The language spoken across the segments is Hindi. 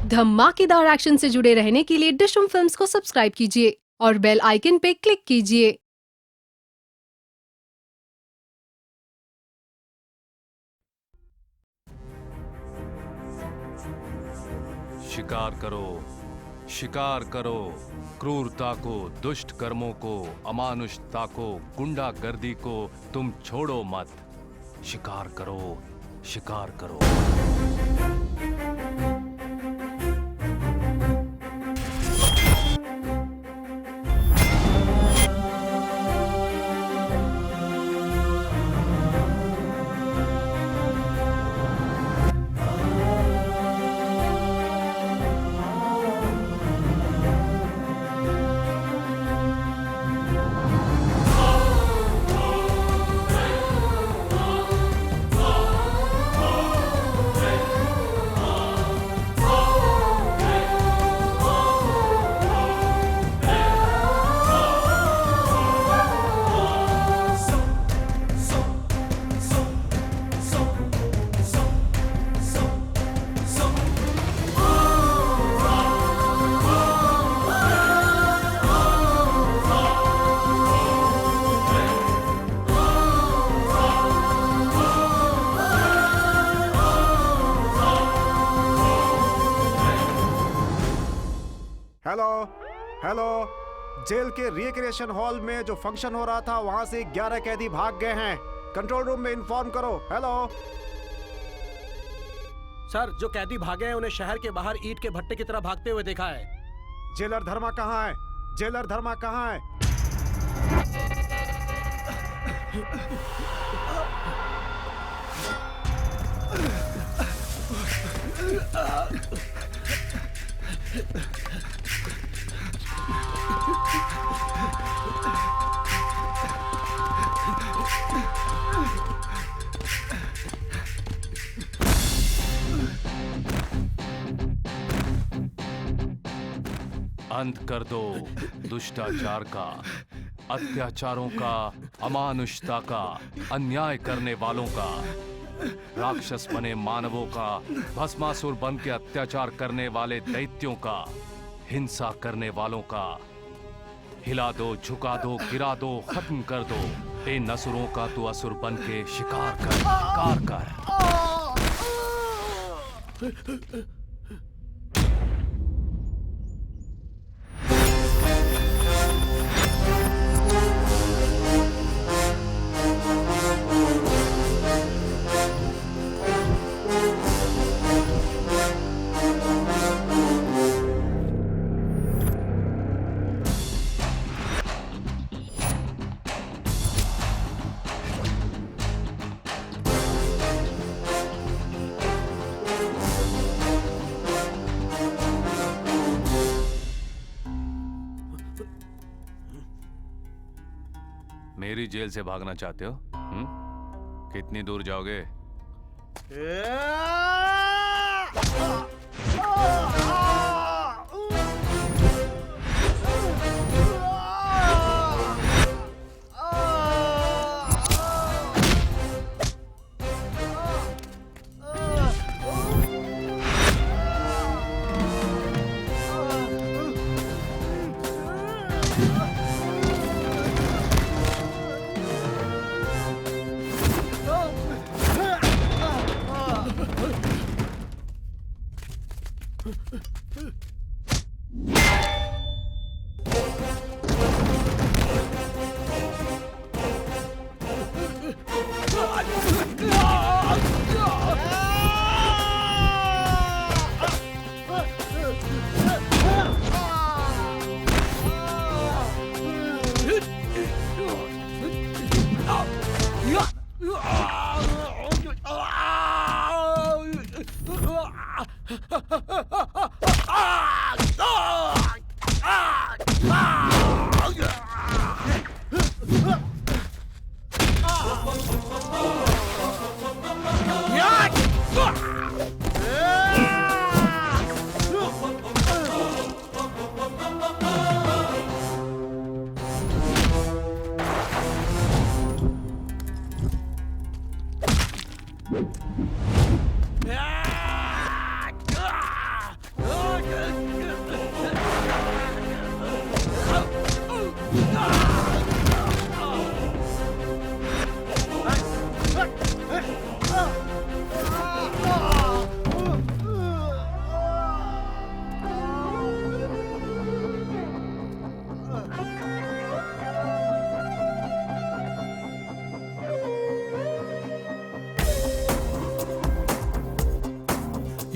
धमाकेदार एक्शन से जुड़े रहने के लिए डिशम फिल्म्स को सब्सक्राइब कीजिए और बेल आइकन पे क्लिक कीजिए। शिकार करो, शिकार करो, क्रूरता को, दुष्ट कर्मों को, अमानुषता को, गुंडागर्दी को तुम छोड़ो मत। शिकार करो, शिकार करो। हेलो हेलो, जेल के रिक्रिएशन हॉल में जो फंक्शन हो रहा था वहां से 11 कैदी भाग गए हैं। कंट्रोल रूम में इन्फॉर्म करो। हेलो सर, जो कैदी भागे हैं उन्हें शहर के बाहर ईंट के भट्टे की तरह भागते हुए देखा है। जेलर धर्मा कहाँ है? जेलर धर्मा कहाँ है? अंत कर दो दुष्टाचार का, अत्याचारों का, अमानुषता का, अन्याय करने वालों का, राक्षस बने मानवों का, भस्मासुर बन के अत्याचार करने वाले दैत्यों का, हिंसा करने वालों का। हिला दो, झुका दो, गिरा दो, खत्म कर दो। इन असुरों का तू असुर बन के शिकार कर, शिकार कर। मेरी जेल से भागना चाहते हो? कितनी दूर जाओगे?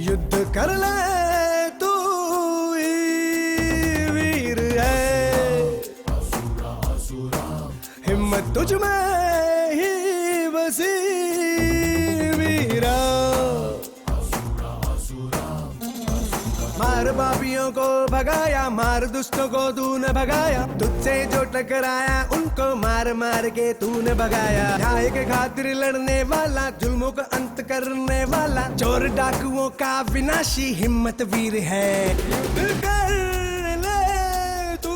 युद्ध कर ले तू ही वीर है, हिम्मत तुझ में ही बसी वीरा। मार पापियों को भगाया, मार दुष्टों को तूने भगाया, तुझसे जो टकराया उनको मार मार के तूने भगाया। न्याय के खातिर लड़ने वाला, जुल्मों का अंत करने वाला, चोर डाकुओं का विनाशी हिम्मत वीर है। युद्ध कर ले तू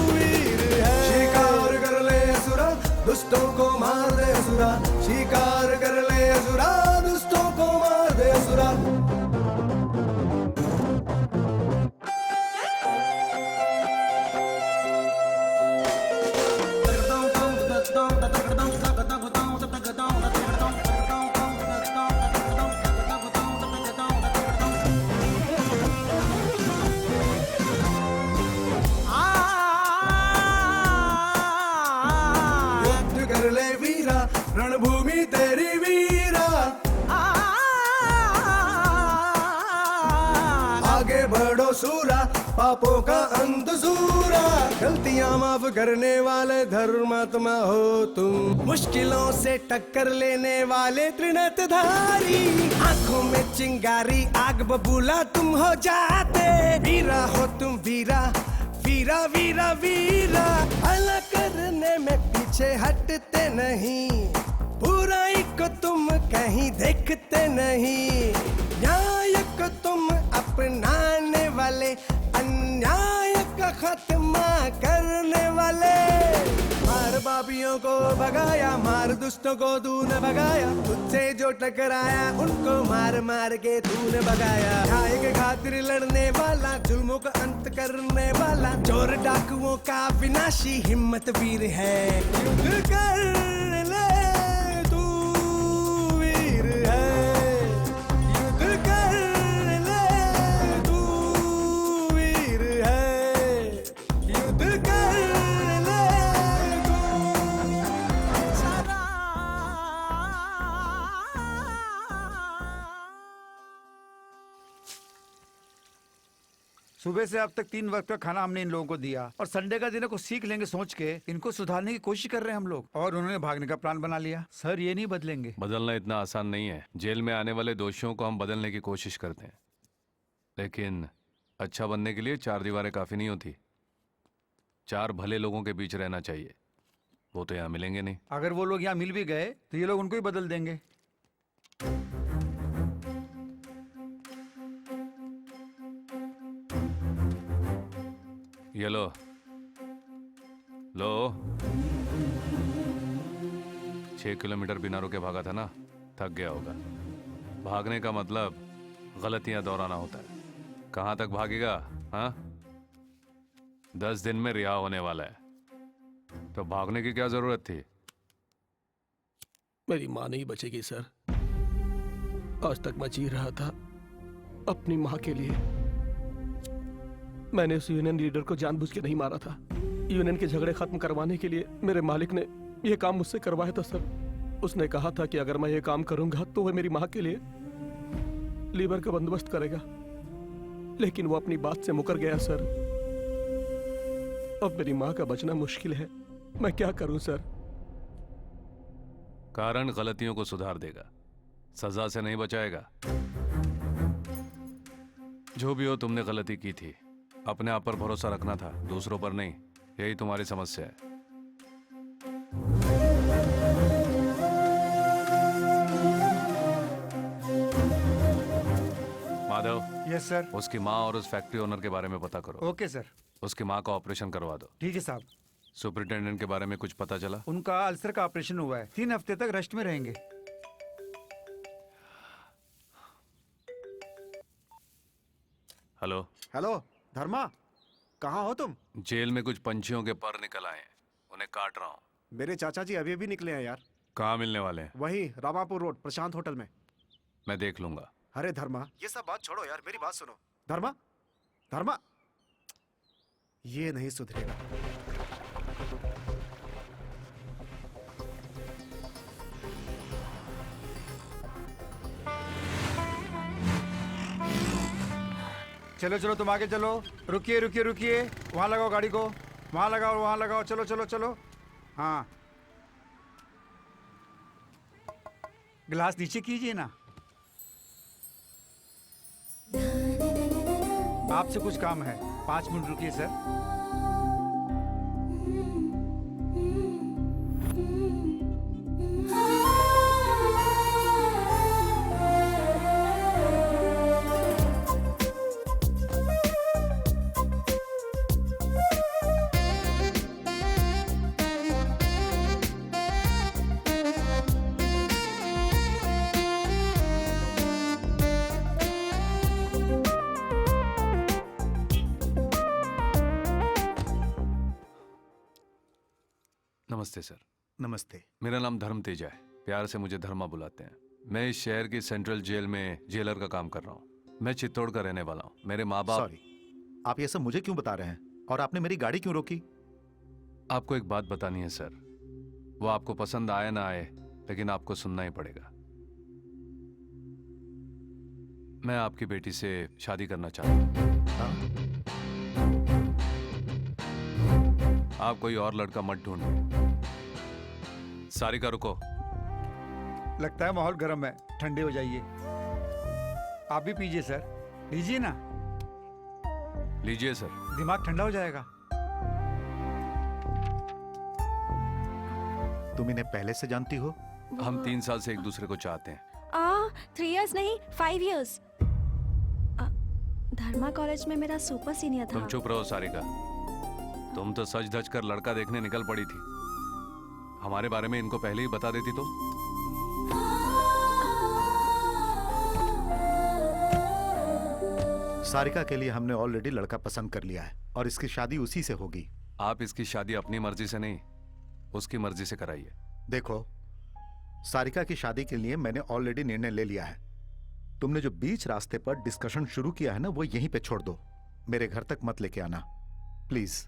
वीर है, शिकार कर ले असुरा, दुष्टों को मार दे असुरा, शिकार कर ले असुरा, दुष्टों को मार दे असुरा। रणभूमि तेरी वीरा, आगे बढ़ो सूरा, पापों का अंत सूरा। गलतियां माफ करने वाले धर्मात्मा हो तुम, मुश्किलों से टक्कर लेने वाले त्रिनेत्रधारी, आंखों में चिंगारी आग बबूला तुम हो जाते। वीरा हो तुम वीरा, वीरा वीरा वीरा, भला करने में पीछे हटते नहीं, बुराई को तुम कहीं देखते नहीं, न्याय को तुम अपनाने वाले, अन्याय का खात्मा करने वाले। मार पापियों को भगाया, मार दुष्टों को तूने भगाया, तुझसे जो टकराया उनको मार मार के तूने भगाया। न्याय के खातिर लड़ने वाला, जुल्मों का अंत करने वाला, चोर डाकुओं का विनाशी हिम्मत वीर है। युद्ध कर ले तू वीर है, युद्ध कर ले तू वीर है, युद्ध कर ले तू सारा। सुबह से अब तक 3 वक्त का खाना हमने इन लोगों को दिया और संडे का दिन को सीख लेंगे सोच के इनको सुधारने की कोशिश कर रहे हैं हम लोग, और उन्होंने भागने का प्लान बना लिया। सर ये नहीं बदलेंगे। बदलना इतना आसान नहीं है। जेल में आने वाले दोषियों को हम बदलने की कोशिश करते हैं, लेकिन अच्छा बनने के लिए 4 दीवारें काफी नहीं होती। 4 भले लोगों के बीच रहना चाहिए। वो तो यहाँ मिलेंगे नहीं। अगर वो लोग यहाँ मिल भी गए तो ये लोग उनको ही बदल देंगे। ये लो लो। 6 किलोमीटर बिना रुके भागा था ना, थक गया होगा। भागने का मतलब गलतियां दोहराना होता है। कहां तक भागेगा? हाँ, 10 दिन में रिहा होने वाला है, तो भागने की क्या जरूरत थी? मेरी माँ नहीं बचेगी सर। आज तक मैं जी रहा था अपनी माँ के लिए। मैंने उस यूनियन लीडर को जानबूझ के नहीं मारा था। यूनियन के झगड़े खत्म करवाने के लिए मेरे मालिक ने यह काम मुझसे करवाया था सर। उसने कहा था कि अगर मैं ये काम करूंगा तो वह मेरी माँ के लिए लीवर का बंदोबस्त करेगा, लेकिन वो अपनी बात से मुकर गया सर। अब मेरी माँ का बचना मुश्किल है। मैं क्या करूं सर? कारण गलतियों को सुधार देगा, सजा से नहीं बचाएगा। जो भी हो, तुमने गलती की थी। अपने आप पर भरोसा रखना था, दूसरों पर नहीं। यही तुम्हारी समस्या है। माधव। Yes sir. उसकी माँ और उस फैक्ट्री ओनर के बारे में पता करो। Okay sir. उसकी माँ का ऑपरेशन करवा दो। ठीक है साहब। सुपरिटेंडेंट के बारे में कुछ पता चला? उनका अल्सर का ऑपरेशन हुआ है, 3 हफ्ते तक रेस्ट में रहेंगे। हेलो। हेलो धर्मा, कहाँ हो तुम? जेल में कुछ पंछियों के पर निकल आए हैं, उन्हें काट रहा हूँ। मेरे चाचा जी अभी अभी निकले हैं यार। कहाँ मिलने वाले हैं? वही रामापुर रोड प्रशांत होटल में। मैं देख लूंगा। अरे धर्मा, ये सब बात छोड़ो यार, मेरी बात सुनो। धर्मा, धर्मा, ये नहीं सुधरेगा। चलो चलो तुम आगे चलो। रुकिए रुकिए रुकिए, वहाँ लगाओ गाड़ी को, वहाँ लगाओ वहाँ लगाओ, चलो चलो चलो। हाँ, गिलास नीचे कीजिए ना। आपसे कुछ काम है, 5 मिनट रुकिए सर। नमस्ते सर। नमस्ते। मेरा नाम धर्म तेजा है, प्यार से मुझे धर्मा बुलाते हैं। मैं इस शहर की सेंट्रल जेल में जेलर का काम कर रहा हूँ। मैं चित्तौड़ का रहने वाला हूँ। मेरे माँ बाप। सॉरी, आप ये सब मुझे क्यों बता रहे हैं? और आपने मेरी गाड़ी क्यों रोकी? आपको एक बात बतानी है सर, वो आपको पसंद आए ना आए, लेकिन आपको सुनना ही पड़ेगा। मैं आपकी बेटी से शादी करना चाहता हूँ। आप कोई और लड़का मत ढूंढिए। सारिका रुको। लगता है माहौल गर्म है, ठंडे हो जाइए। आप भी पीजिए सर, लीजिए ना, लीजिए सर। दिमाग ठंडा हो जाएगा। तुम इन्हें पहले से जानती हो? हम 3 साल से एक दूसरे को चाहते हैं। 3 इयर्स नहीं, 5 इयर्स। धर्मा कॉलेज में मेरा सुपर सीनियर था। तुम चुप रहो सारिका। तुम तो सज धज कर लड़का देखने निकल पड़ी थी। हमारे बारे में इनको पहले ही बता देती तो। सारिका के लिए हमने ऑलरेडी लड़का पसंद कर लिया है और इसकी शादी उसी से होगी। आप इसकी शादी अपनी मर्जी से नहीं, उसकी मर्जी से कराइए। देखो, सारिका की शादी के लिए मैंने ऑलरेडी निर्णय ले लिया है। तुमने जो बीच रास्ते पर डिस्कशन शुरू किया है ना, वो यहीं पे छोड़ दो। मेरे घर तक मत लेके आना प्लीज।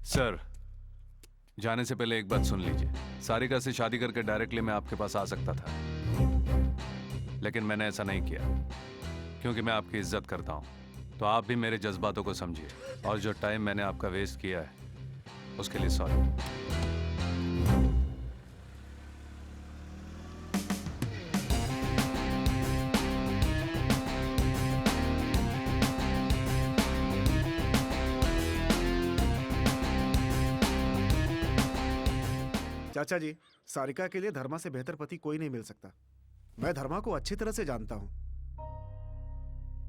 सर, जाने से पहले एक बात सुन लीजिए। सारिका से शादी करके डायरेक्टली मैं आपके पास आ सकता था, लेकिन मैंने ऐसा नहीं किया क्योंकि मैं आपकी इज्जत करता हूं। तो आप भी मेरे जज्बातों को समझिए, और जो टाइम मैंने आपका वेस्ट किया है उसके लिए सॉरी। चाचा जी, सारिका के लिए धर्मा से बेहतर पति कोई नहीं मिल सकता। मैं धर्मा को अच्छी तरह से जानता हूँ।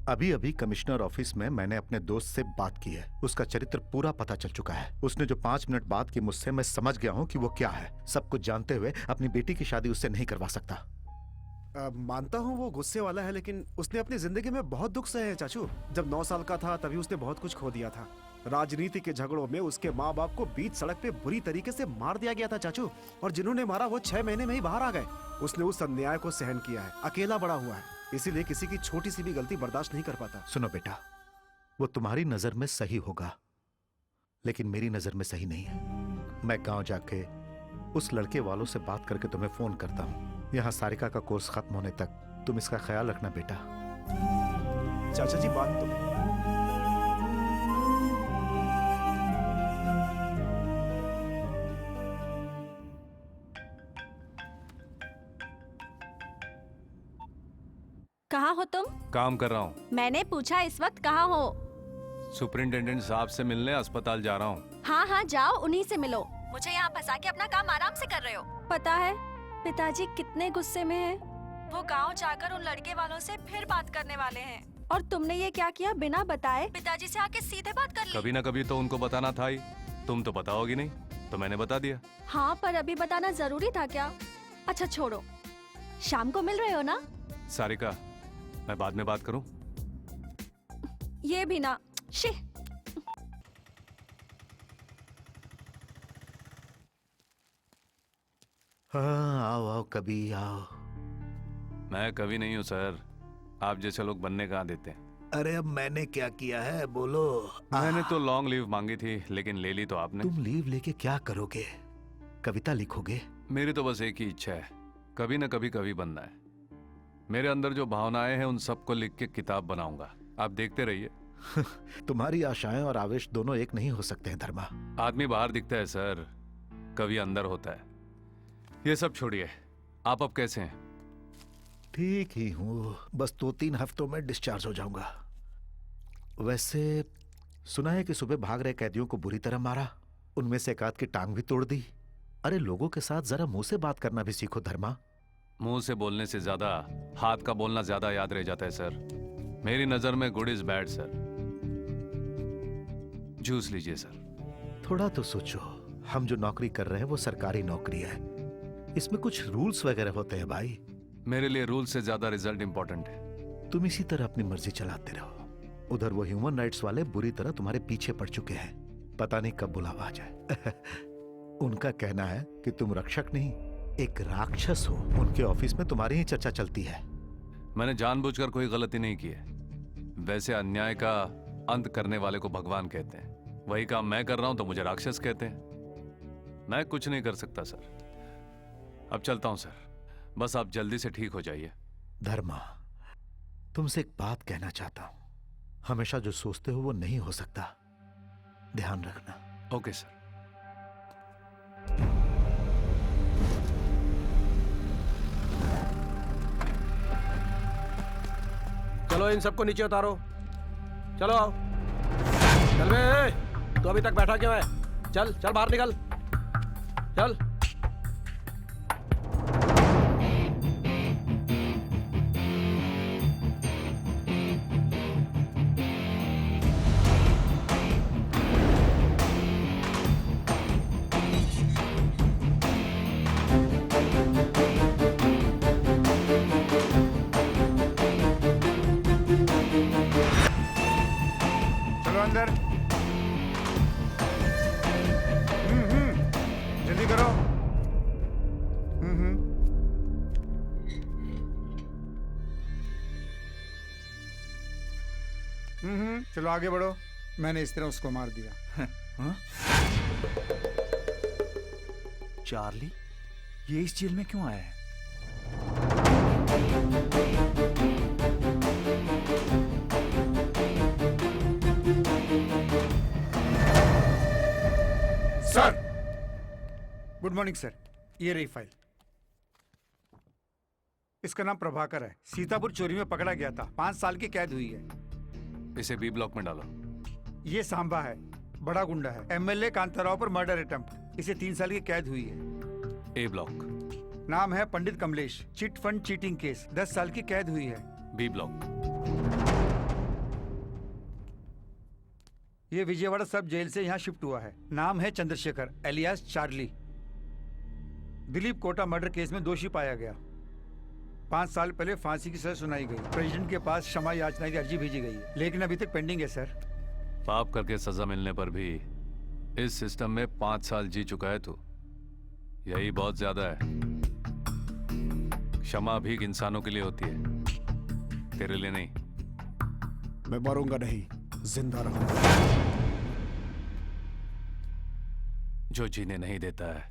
अभी अभी कमिश्नर ऑफिस में मैंने अपने दोस्त से बात की है। उसका चरित्र पूरा पता चल चुका है। उसने जो 5 मिनट बात की मुझसे, मैं समझ गया हूँ कि वो क्या है। सब कुछ जानते हुए अपनी बेटी की शादी उससे नहीं करवा सकता। मानता हूँ वो गुस्से वाला है, लेकिन उसने अपनी जिंदगी में बहुत दुख सहे हैं चाचू। जब 9 साल का था तभी उसने बहुत कुछ खो दिया था। राजनीति के झगड़ों में उसके माँ बाप को बीच सड़क पे बुरी तरीके से मार दिया गया था चाचू, और जिन्होंने मारा वो 6 महीने में ही बाहर आ गए। उसने उस अन्याय को सहन किया है, अकेला बड़ा हुआ है, इसीलिए किसी की छोटी सी भी गलती बर्दाश्त नहीं कर पाता। सुनो बेटा, वो तुम्हारी नजर में सही होगा, लेकिन मेरी नजर में सही नहीं है। मैं गांव जाके उस लड़के वालों से बात करके तुम्हें फोन करता हूँ। यहाँ सारिका का कोर्स खत्म होने तक तुम इसका ख्याल रखना बेटा। चाचा जी, बात तो कहाँ हो तुम? काम कर रहा हूँ। मैंने पूछा इस वक्त कहाँ हो? सुपरिंटेंडेंट साहब से मिलने अस्पताल जा रहा हूँ। हाँ हाँ जाओ, उन्हीं से मिलो। मुझे यहाँ फंसा के अपना काम आराम से कर रहे हो। पता है पिताजी कितने गुस्से में हैं। वो गांव जाकर उन लड़के वालों से फिर बात करने वाले हैं। और तुमने ये क्या किया, बिना बताए पिताजी से आके सीधे बात कर ली। कभी ना कभी तो उनको बताना था ही। तुम तो बताओगी नहीं, तो मैंने बता दिया। हाँ, पर अभी बताना जरूरी था क्या? अच्छा छोड़ो, शाम को मिल रहे हो ना? सारिका, मैं बाद में बात करूं? ये भी ना। शी। हाँ, आओ आओ, कभी आओ। मैं कभी नहीं हूं सर, आप जैसे लोग बनने कहाँ देते हैं। अरे अब मैंने क्या किया है, बोलो। मैंने तो लॉन्ग लीव मांगी थी, लेकिन ले ली तो आपने। तुम लीव लेके क्या करोगे? कविता लिखोगे? मेरी तो बस एक ही इच्छा है, कभी ना कभी कवि बनना है। मेरे अंदर जो भावनाएं हैं उन सबको लिख के किताब बनाऊंगा, आप देखते रहिए। तुम्हारी आशाएं और आवेश दोनों एक नहीं हो सकते हैं धर्मा। आदमी बाहर दिखता है सर, कभी अंदर होता है। ये सब छोड़िए, आप अब कैसे हैं? ठीक ही हूँ, बस 2-3 हफ्तों में डिस्चार्ज हो जाऊंगा। वैसे सुना है कि सुबह भाग रहे कैदियों को बुरी तरह मारा, उनमें से एक आध की टांग भी तोड़ दी। अरे लोगों के साथ जरा मुंह से बात करना भी सीखो धर्मा। मुंह से बोलने से ज्यादा हाथ का बोलना ज्यादा याद रह जाता है सर। मेरी नजर में good is bad sir. Juice लीजिए सर। थोड़ा तो सोचो, हम जो नौकरी कर रहे हैं वो सरकारी नौकरी है, इसमें कुछ रूल्स वगैरह होते हैं भाई। मेरे लिए रूल से ज्यादा रिजल्ट इंपॉर्टेंट है। तुम इसी तरह अपनी मर्जी चलाते रहो। उधर वो ह्यूमन राइट्स वाले बुरी तरह तुम्हारे पीछे पड़ चुके हैं, पता नहीं कब बुलावा आ जाए। उनका कहना है कि तुम रक्षक नहीं एक राक्षस हो। उनके ऑफिस में तुम्हारी ही चर्चा चलती है। मैंने जानबूझकर कोई गलती नहीं की है। वैसे अन्याय का अंत करने वाले को भगवान कहते हैं, वही काम मैं कर रहा हूं तो मुझे राक्षस कहते हैं। मैं कुछ नहीं कर सकता सर। अब चलता हूं सर, बस आप जल्दी से ठीक हो जाइए। धर्मा, तुमसे एक बात कहना चाहता हूं। हमेशा जो सोचते हो वो नहीं हो सकता, ध्यान रखना। Okay sir. चलो इन सबको नीचे उतारो, चलो आओ। चल बे, तू अभी तक बैठा क्यों है? चल चल बाहर निकल, चल। चलो अंदर। जल्दी करो। चलो आगे बढ़ो। मैंने इस तरह उसको मार दिया। हाँ? चार्ली ये इस जेल में क्यों आया है? Sir, good morning sir. ये रही फाइल। इसका नाम प्रभाकर है। सीतापुर चोरी में पकड़ा गया था, 5 साल की कैद हुई है। इसे बी ब्लॉक में डालो। ये सांबा है, बड़ा गुंडा है। एमएलए कांताराव पर मर्डर अटेम्प्ट, इसे 3 साल की कैद हुई है। A block. नाम है Pandit Kamlesh, chit fund cheating case, 10 साल की कैद हुई है। B block. ये विजयवाड़ा सब जेल से यहाँ शिफ्ट हुआ है। नाम है Chandrashekhar alias Charlie. Dilip Kota murder case में दोषी पाया गया। 5 साल पहले फांसी की सजा सुनाई गई। प्रेसिडेंट के पास क्षमा याचना की अर्जी भेजी गई है, लेकिन अभी तक पेंडिंग है सर। पाप करके सजा मिलने पर भी इस सिस्टम में 5 साल जी चुका है तू, यही बहुत ज्यादा है। क्षमा भी इंसानों के लिए होती है, तेरे लिए नहीं। मैं मरूंगा नहीं, जिंदा रहूंगा। जो जीने नहीं देता है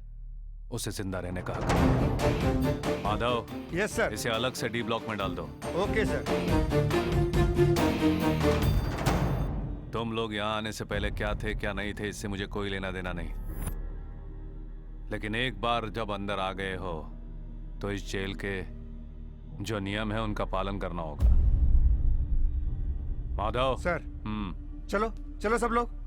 उसे जिंदा रहने का हक है। Madhav, yes sir. इसे अलग से डी ब्लॉक में डाल दो। Okay sir. तुम लोग यहाँ आने से पहले क्या थे क्या नहीं थे इससे मुझे कोई लेना देना नहीं, लेकिन एक बार जब अंदर आ गए हो तो इस जेल के जो नियम है उनका पालन करना होगा। माधव सर। चलो चलो सब लोग।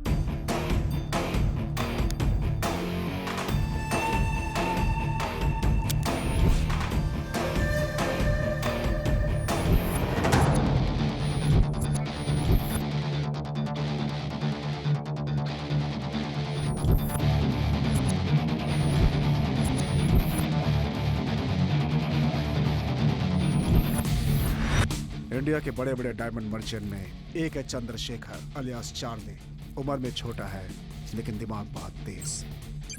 इंडिया के बड़े बड़े डायमंड मर्चेंट में एक है चंद्रशेखर अलियास चार्ली। उम्र में छोटा है लेकिन दिमाग बहुत तेज।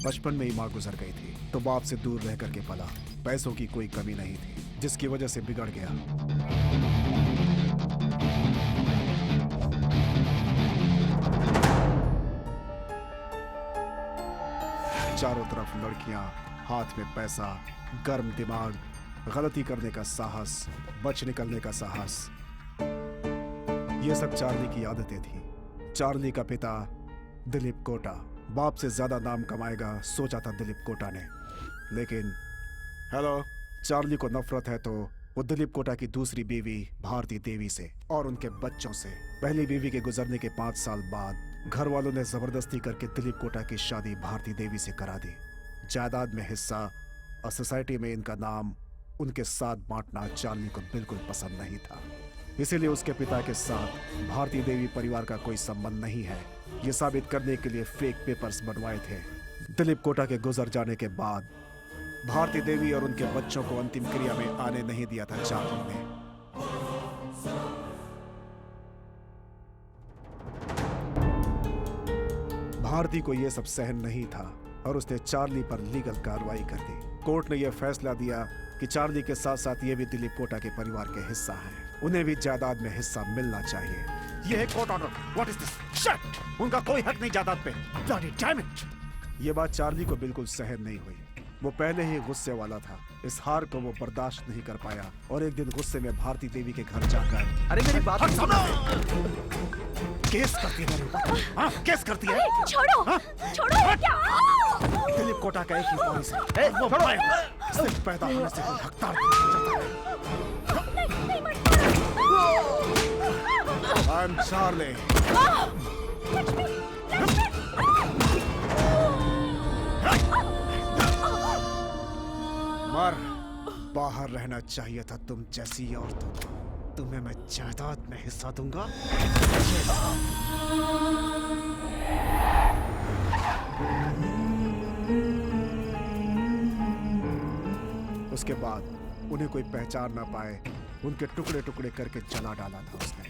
बचपन में ही माँ गुजर गई थी तो बाप से दूर रह करके पला। पैसों की कोई कमी नहीं थी जिसकी वजह से बिगड़ गया। चारों तरफ लड़कियां, हाथ में पैसा, गर्म दिमाग, गलती करने का साहस, बच निकलने का साहस, ये सब चार्ली की आदतें थी। चार्ली का पिता दिलीप कोटा बाप से ज्यादा नाम कमाएगा सोचा था दिलीप कोटा ने, लेकिन हेलो, चार्ली को नफरत है तो वो दिलीप कोटा की दूसरी बीवी भारती देवी से और उनके बच्चों से। पहली बीवी के गुजरने के 5 साल बाद घर वालों ने जबरदस्ती करके दिलीप कोटा की शादी भारती देवी से करा दी। जायदाद में हिस्सा और सोसाइटी में इनका नाम उनके साथ बांटना चार्ली को बिल्कुल पसंद नहीं था। इसीलिए उसके पिता के साथ भारती देवी परिवार का कोई संबंध नहीं है, ये साबित करने के लिए फेक पेपर्स बनवाए थे। दिलीप कोटा के गुजर जाने के बाद भारती देवी और उनके बच्चों को अंतिम क्रिया में आने नहीं दिया था चार्ली ने। भारती को यह सब सहन नहीं था और उसने चार्ली पर लीगल कार्रवाई कर दी। कोर्ट ने यह फैसला दिया कि चार्ली के साथ साथ ये भी दिलीप कोटा के परिवार के हिस्सा हैं। उन्हें भी जायदाद में हिस्सा मिलना चाहिए। ये है court order. What is this? Shit! उनका कोई हक नहीं जायदाद पे। Bloody damn it! ये बात चार्ली को बिल्कुल सहन नहीं हुई। वो पहले ही गुस्से वाला था। इस हार को वो बर्दाश्त नहीं कर पाया और एक दिन गुस्से में भारती देवी के घर जाकर अरे मेरी बात सुनो। केस करती है मेरे ऊपर। हाँ, केस करती है। छोड़ो, हाँ? छोड़ो ये क्या? दिलीप कोटा का एक ही पॉइस है, वो सिर्फ पैदा होने से कोई हकदार नहीं जाता। I am Charlie. मर, बाहर रहना चाहिए था तुम जैसी औरतों को। तुम्हें मैं जायदाद में हिस्सा दूंगा। उसके बाद उन्हें कोई पहचान ना पाए उनके टुकड़े टुकड़े करके जला डाला था उसने।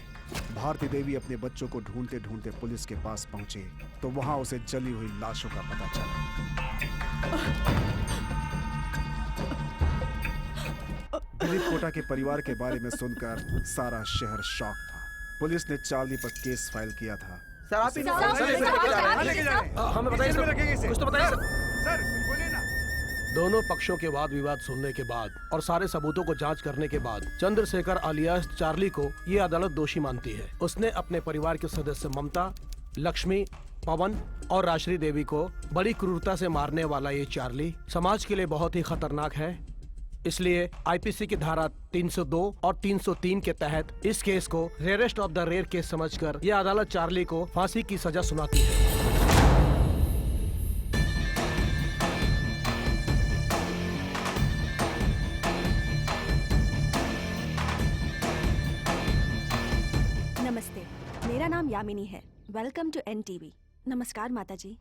भारती देवी अपने बच्चों को ढूंढते ढूंढते पुलिस के पास पहुंची तो वहां उसे जली हुई लाशों का पता चला। दिलीप कोटा के परिवार के बारे में सुनकर सारा शहर शॉक था। पुलिस ने चार्ली पर केस फाइल किया था। सर आप हमें बताइए, कुछ तो बताइए सर। दोनों पक्षों के वाद विवाद सुनने के बाद और सारे सबूतों को जांच करने के बाद चंद्रशेखर अलियास चार्ली को ये अदालत दोषी मानती है। उसने अपने परिवार के सदस्य ममता, लक्ष्मी, पवन और राश्री देवी को बड़ी क्रूरता से मारने वाला ये चार्ली समाज के लिए बहुत ही खतरनाक है। इसलिए आईपीसी की धारा 302 और 303 के तहत इस केस को rarest of the rare case समझकर यह अदालत चार्ली को फांसी की सजा सुनाती है। नमस्ते, मेरा नाम यामिनी है। Welcome to NTV। नमस्कार माता जी।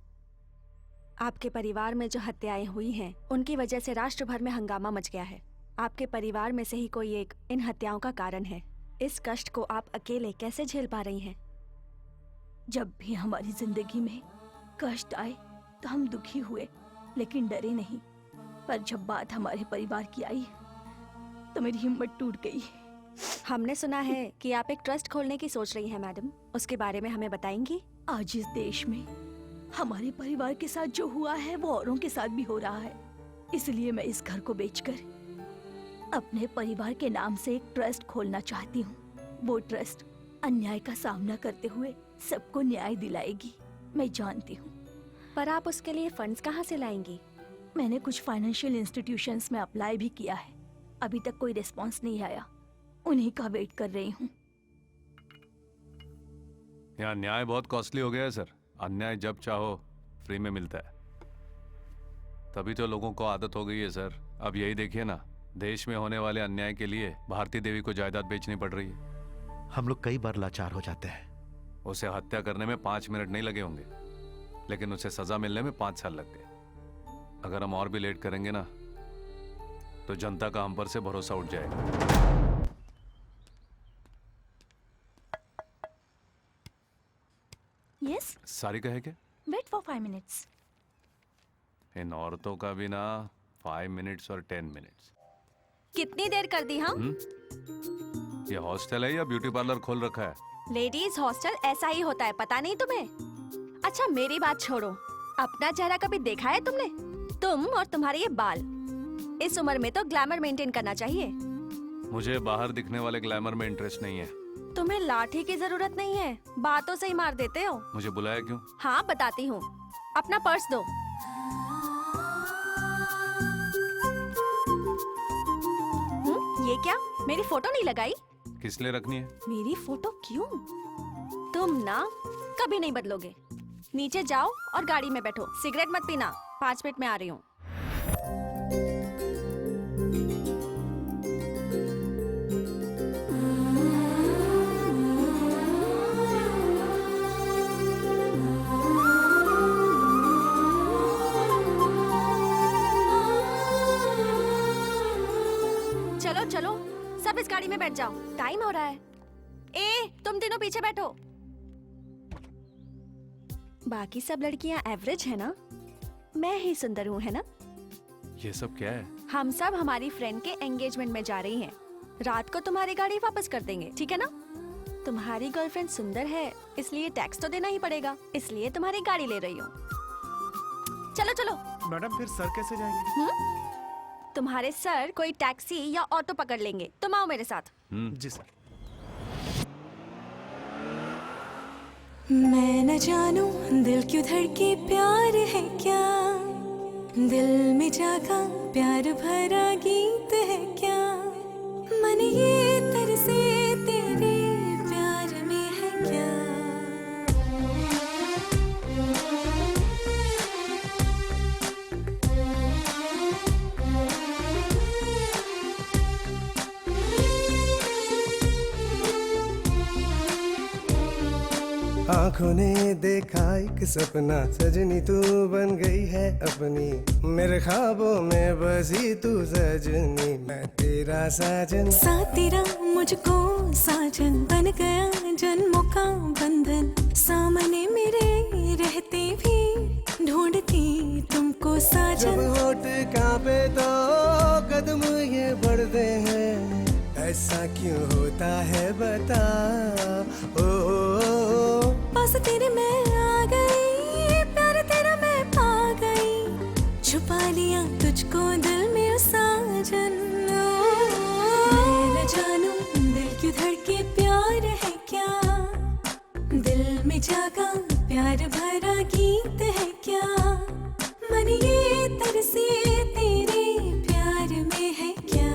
आपके परिवार में जो हत्याएं हुई हैं, उनकी वजह से राष्ट्र भर में हंगामा मच गया है। आपके परिवार में से ही कोई एक इन हत्याओं का कारण है। इस कष्ट को आप अकेले कैसे झेल पा रही हैं? जब भी हमारी जिंदगी में कष्ट आए तो हम दुखी हुए, लेकिन डरे नहीं। पर जब बात हमारे परिवार की आई तो मेरी हिम्मत टूट गई। हमने सुना है कि आप एक ट्रस्ट खोलने की सोच रही हैं मैडम, उसके बारे में हमें बताएंगी? आज इस देश में हमारे परिवार के साथ जो हुआ है वो औरों के साथ भी हो रहा है। इसलिए मैं इस घर को बेचकर अपने परिवार के नाम से एक ट्रस्ट खोलना चाहती हूँ। वो ट्रस्ट अन्याय का सामना करते हुए सबको न्याय दिलाएगी, मैं जानती हूँ। पर आप उसके लिए फंड्स कहाँ से लाएंगी? मैंने कुछ फाइनेंशियल इंस्टीट्यूशंस में अप्लाई भी किया है, अभी तक कोई रिस्पॉन्स नहीं आया। उन्हीं का वेट कर रही हूँ। यहाँ न्याय बहुत कॉस्टली हो गया है सर। अन्याय जब चाहो फ्री में मिलता है, तभी तो लोगों को आदत हो गई है सर। अब यही देखिए ना, देश में होने वाले अन्याय के लिए भारती देवी को जायदाद बेचनी पड़ रही है। हम लोग कई बार लाचार हो जाते हैं। उसे हत्या करने में 5 मिनट नहीं लगे होंगे, लेकिन उसे सजा मिलने में 5 साल लग गए। अगर हम और भी लेट करेंगे ना तो जनता का हम पर से भरोसा उठ जाएगा। Yes? सारिका है क्या? Wait for 5 minutes. इन औरतों का भी ना 5 मिनट्स और 10 मिनट्स। कितनी देर कर दी हम? ये हॉस्टल है या ब्यूटी पार्लर खोल रखा है? लेडीज हॉस्टल ऐसा ही होता है, पता नहीं तुम्हें? अच्छा मेरी बात छोड़ो, अपना चेहरा कभी देखा है तुमने? तुम और तुम्हारे ये बाल, इस उम्र में तो ग्लैमर मेंटेन करना चाहिए। मुझे बाहर दिखने वाले ग्लैमर में इंटरेस्ट नहीं है। तुम्हें लाठी की जरूरत नहीं है, बातों से ही मार देते हो। मुझे बुलाया क्यों? हाँ बताती हूँ, अपना पर्स दो। ये क्या, मेरी फोटो नहीं लगाई? किस लिए रखनी है? मेरी फोटो क्यों? तुम ना कभी नहीं बदलोगे। नीचे जाओ और गाड़ी में बैठो। सिगरेट मत पीना, 5 मिनट में आ रही हूँ। चलो चलो, सब इस गाड़ी में बैठ जाओ, टाइम हो रहा है। ए, तुम तीनों पीछे बैठो। बाकी सब लड़कियां एवरेज है ना? मैं ही सुंदर हूँ, है ना? ये सब क्या है? हम सब हमारी फ्रेंड के एंगेजमेंट में जा रही हैं। रात को तुम्हारी गाड़ी वापस कर देंगे, ठीक है ना? तुम्हारी गर्लफ्रेंड सुंदर है, इसलिए टैक्स तो देना ही पड़ेगा, इसलिए तुम्हारी गाड़ी ले रही हूँ। चलो चलो। मैडम फिर सर कैसे जाएंगे? तुम्हारे सर कोई टैक्सी या ऑटो पकड़ लेंगे, तुम आओ मेरे साथ। जी सर। मैं न जानूं दिल क्यों धड़के, प्यार है क्या? दिल में जागा प्यार भरा गीत है क्या? मन ये तरसे तेरे प्यार में है क्या? आंखों ने देखा एक सपना, सजनी तू बन गई है अपनी, मेरे ख्वाबों में बसी तू सजनी, मैं तेरा साजन। साथ तेरा मुझको साजन बन गया, जन्मों का बंधन, सामने मेरे रहते भी ढूंढती तुमको साजन। जब होठ कांपे तो कदम ये बढ़ते हैं, ऐसा क्यों होता है बता। ओ पास तेरे मैं आ गई, प्यार तेरा मैं पा गई, छुपा लिया तुझको दिल में ओ साजन। मैं न जानूं दिल क्यों धड़के, प्यार है क्या? दिल में जागा प्यार भरा गीत है क्या? मन ये तरसे तेरे प्यार में है क्या?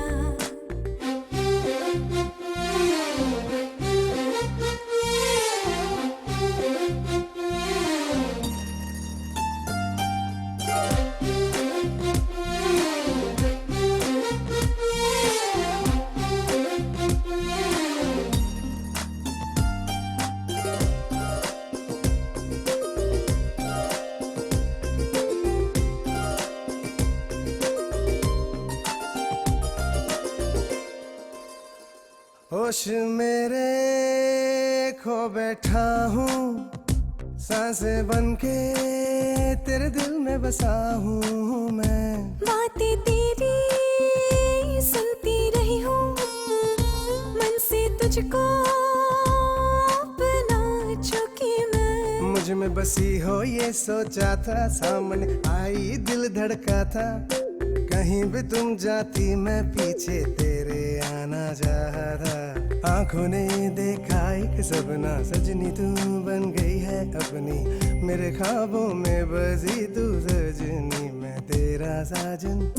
होश मेरे खो बैठा हूँ, सांसें बनके तेरे दिल में बसा हूँ मैं। बातें तेरी सुनती रही हूँ, मन से तुझको अपना चुकी मैं। मुझ में बसी हो ये सोचा था, सामने आई दिल धड़का था, कहीं भी तुम जाती मैं पीछे तेरे आना चाहता। आंखों ने देखा एक सपना, सजनी तू बन गई है अपनी, मेरे ख्वाबों में बसी तू सजनी, मैं तेरा साजन।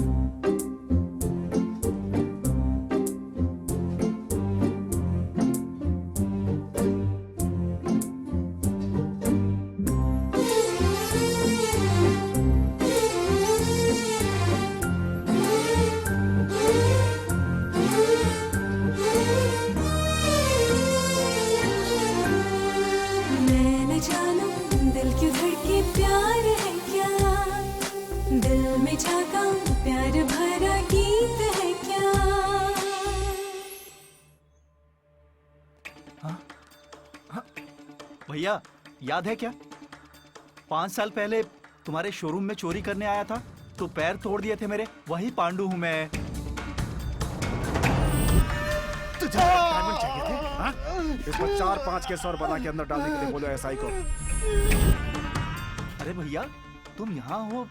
प्यार है क्या? दिल में जागा प्यार भरा गीत है क्या? भैया याद है क्या, 5 साल पहले तुम्हारे शोरूम में चोरी करने आया था तो पैर तोड़ दिए थे मेरे, वही पांडु हूँ मैं। तुझे डायमंड चाहिए थे? हाँ? इसको 4-5 केस और बना के अंदर डालने के लिए बोलो एसआई को। अरे भैया तुम यहाँ हो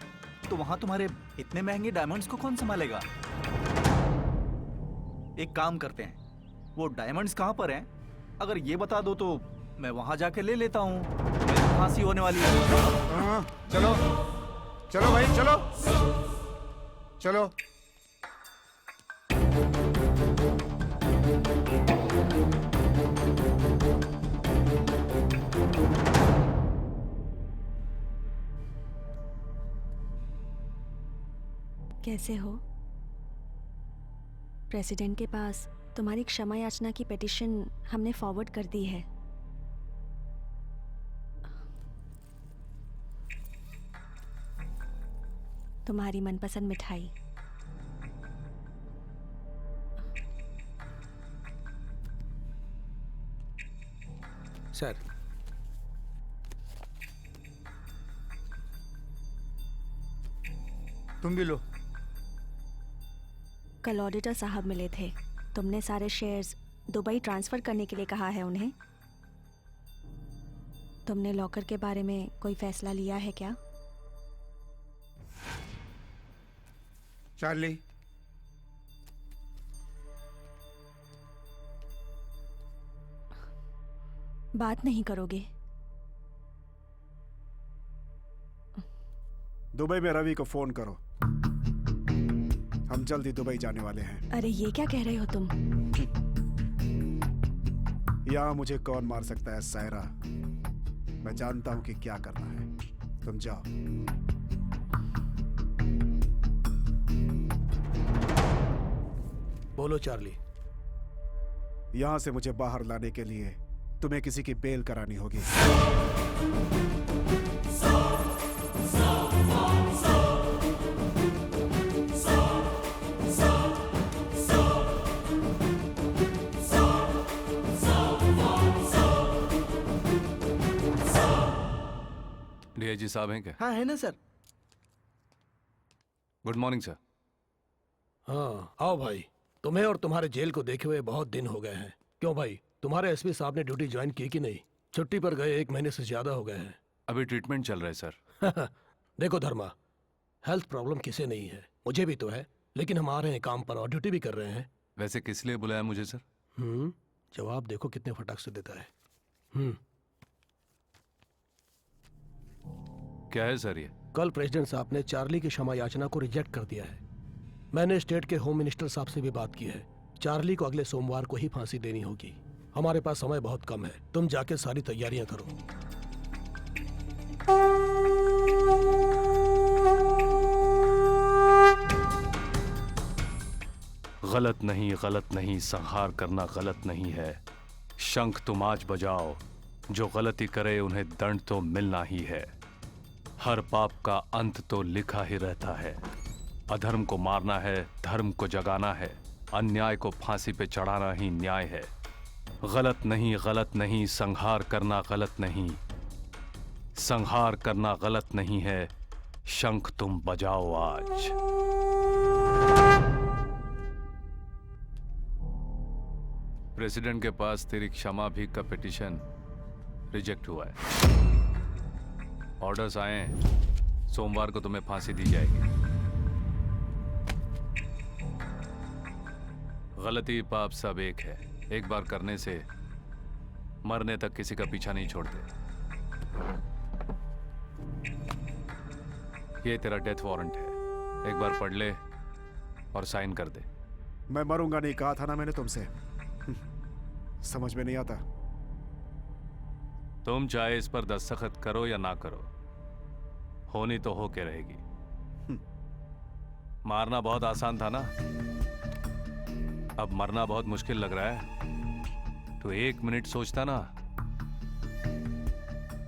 तो वहाँ तुम्हारे इतने महंगे डायमंड्स को कौन संभालेगा? एक काम करते हैं, वो डायमंड्स कहाँ पर हैं? अगर ये बता दो तो मैं वहां जाके ले लेता हूँ। मेरी फांसी होने वाली है। हाँ, चलो चलो भाई चलो चलो। कैसे हो? प्रेसिडेंट के पास तुम्हारी क्षमा याचना की पिटीशन हमने फॉरवर्ड कर दी है। तुम्हारी मनपसंद मिठाई। सर, तुम भी लो। कल ऑडिटर साहब मिले थे। तुमने सारे शेयर्स दुबई ट्रांसफर करने के लिए कहा है उन्हें। तुमने लॉकर के बारे में कोई फैसला लिया है क्या? चार्ली, बात नहीं करोगे? दुबई में रवि को फोन करो, हम जल्दी दुबई जाने वाले हैं। अरे ये क्या कह रहे हो तुम? यहाँ मुझे कौन मार सकता है सायरा, मैं जानता हूँ कि क्या करना है। तुम जाओ। बोलो चार्ली। यहाँ से मुझे बाहर लाने के लिए तुम्हें किसी की बेल करानी होगी। डीआईजी साहब हैं क्या? हाँ है ना सर। Good morning sir. हाँ आओ भाई, तुम्हें और तुम्हारे जेल को देखे हुए बहुत दिन हो गए हैं। क्यों भाई, तुम्हारे एसपी साहब ने ड्यूटी ज्वाइन की कि नहीं? छुट्टी पर गए 1 महीने से ज्यादा हो गए हैं। अभी ट्रीटमेंट चल रहा है सर। देखो धर्मा, हेल्थ प्रॉब्लम किसे नहीं है, मुझे भी तो है, लेकिन हम आ रहे हैं काम पर और ड्यूटी भी कर रहे हैं। वैसे किस लिए बुलाया मुझे सर? जवाब देखो कितने फटाक से देता है। क्या है सर ये? कल प्रेसिडेंट साहब ने चार्ली की क्षमा याचना को रिजेक्ट कर दिया है। मैंने स्टेट के होम मिनिस्टर साहब से भी बात की है। चार्ली को अगले सोमवार को ही फांसी देनी होगी। हमारे पास समय बहुत कम है, तुम जाके सारी तैयारियां करो। गलत नहीं, संहार करना गलत नहीं है। शंख तुम आज बजाओ, जो गलती करे उन्हें दंड तो मिलना ही है। हर पाप का अंत तो लिखा ही रहता है। अधर्म को मारना है, धर्म को जगाना है, अन्याय को फांसी पे चढ़ाना ही न्याय है। गलत नहीं, संहार करना गलत नहीं, संहार करना गलत नहीं है। शंख तुम बजाओ आज। प्रेसिडेंट के पास तेरी क्षमा भी का पिटीशन रिजेक्ट हुआ है। ऑर्डर्स आए हैं, सोमवार को तुम्हें फांसी दी जाएगी। गलती पाप सब एक है, एक बार करने से मरने तक किसी का पीछा नहीं छोड़ते। ये तेरा डेथ वारंट है, एक बार पढ़ ले और साइन कर दे। मैं मरूंगा नहीं कहा था ना मैंने तुमसे, समझ में नहीं आता। तुम चाहे इस पर दस्तखत करो या ना करो, होनी तो हो के रहेगी। मारना बहुत आसान था ना, अब मरना बहुत मुश्किल लग रहा है। तो 1 मिनट सोचता ना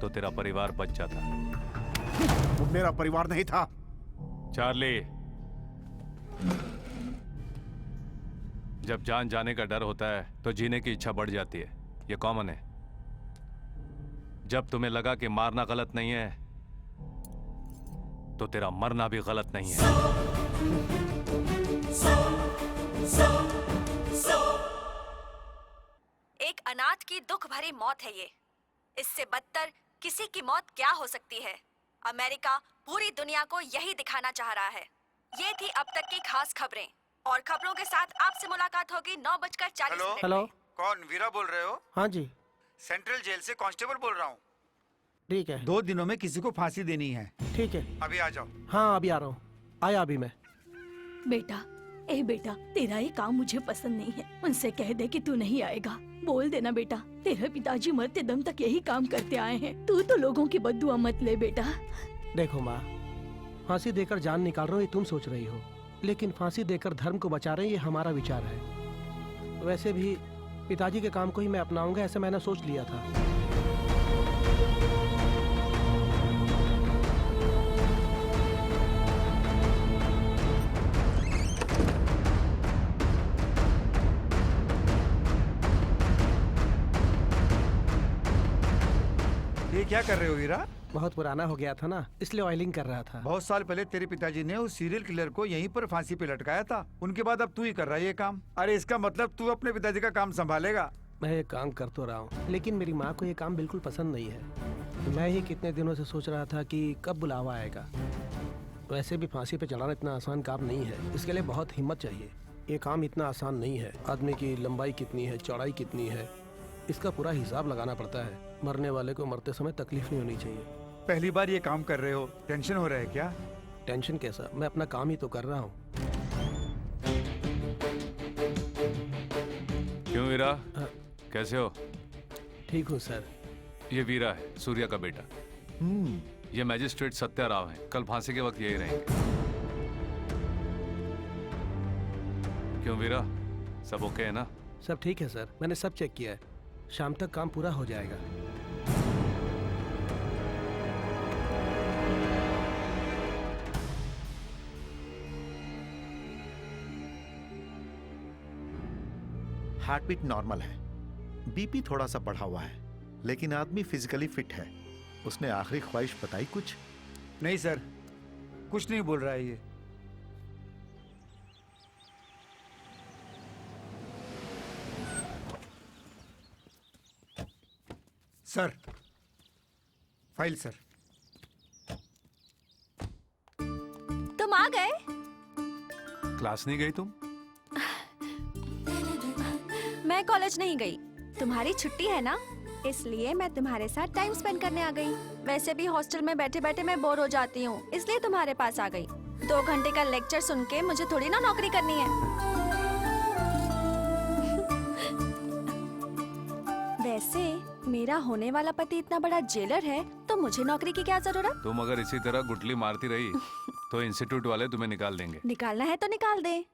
तो तेरा परिवार बच जाता। वो मेरा परिवार नहीं था। चार्ली, जब जान जाने का डर होता है तो जीने की इच्छा बढ़ जाती है, ये कॉमन है। जब तुम्हें लगा कि मारना गलत नहीं है तो तेरा मरना भी गलत नहीं है। एक अनाथ की दुख भरी मौत है ये। इससे बदतर किसी की मौत क्या हो सकती है? अमेरिका पूरी दुनिया को यही दिखाना चाह रहा है। ये थी अब तक की खास खबरें। और खबरों के साथ आपसे मुलाकात होगी 9:40 हेलो हेलो कौन वीरा बोल रहे हो? हाँ जी सेंट्रल जेल से कांस्टेबल बोल रहा हूँ। ठीक है 2 दिनों में किसी को फांसी देनी है। ठीक है अभी आ जाओ। हाँ अभी आ रहा हूँ। आया अभी मैं। बेटा, ए बेटा, तेरा ये काम मुझे पसंद नहीं है। उनसे कह दे कि तू नहीं आएगा। बोल देना बेटा, तेरे पिताजी मरते दम तक यही काम करते आए हैं। तू तो लोगों की बद्दुआ मत ले बेटा। देखो माँ, फांसी देकर जान निकाल रहे हो ये तुम सोच रही हो, लेकिन फांसी देकर धर्म को बचा रहे हैं ये हमारा विचार है। वैसे भी पिताजी के काम को ही मैं अपनाऊंगा ऐसा मैंने सोच लिया था। ये क्या कर रहे हो वीरा? बहुत पुराना हो गया था ना, इसलिए ऑयलिंग कर रहा था। बहुत साल पहले तेरे पिताजी ने उस सीरियल किलर को यहीं पर फांसी पे लटकाया था। उनके बाद अब तू ही कर रहा है ये काम। अरे इसका मतलब तू अपने पिताजी का काम संभालेगा। मैं ये काम कर तो रहा हूँ, लेकिन मेरी माँ को ये काम बिल्कुल पसंद नहीं है। मैं ही कितने दिनों से सोच रहा था कि कब बुलावा आएगा। वैसे भी फांसी पे चढ़ाना इतना आसान काम नहीं है, इसके लिए बहुत हिम्मत चाहिए। ये काम इतना आसान नहीं है। आदमी की लंबाई कितनी है, चौड़ाई कितनी है, इसका पूरा हिसाब लगाना पड़ता है। मरने वाले को मरते समय तकलीफ नहीं होनी चाहिए। पहली बार ये काम कर रहे हो, टेंशन हो रहा है क्या? टेंशन कैसा, मैं अपना काम ही तो कर रहा हूँ। क्यों वीरा, कैसे हो? ठीक हूँ सर। ये वीरा है, सूर्या का बेटा। ये मैजिस्ट्रेट सत्या राव है, कल फांसी के वक्त यही रहेंगे। क्यों वीरा, सब ओके है ना? सब ठीक है सर, मैंने सब चेक किया है। शाम तक काम पूरा हो जाएगा। हार्ट बीट नॉर्मल है, बीपी थोड़ा सा बढ़ा हुआ है, लेकिन आदमी फिजिकली फिट है। उसने आखिरी ख्वाहिश बताई कुछ? नहीं सर, कुछ नहीं बोल रहा है ये। Sir, file sir. तुम आ गए? क्लास नहीं गई तुम? मैं कॉलेज नहीं गई। तुम्हारी छुट्टी है ना, इसलिए मैं तुम्हारे साथ टाइम स्पेंड करने आ गई। वैसे भी हॉस्टल में बैठे बैठे मैं बोर हो जाती हूँ, इसलिए तुम्हारे पास आ गई। 2 घंटे का लेक्चर सुन के मुझे थोड़ी ना नौकरी करनी है। वैसे मेरा होने वाला पति इतना बड़ा जेलर है, तो मुझे नौकरी की क्या जरूरत? तुम अगर इसी तरह गुटली मारती रही तो इंस्टीट्यूट वाले तुम्हें निकाल देंगे। निकालना है तो निकाल दे।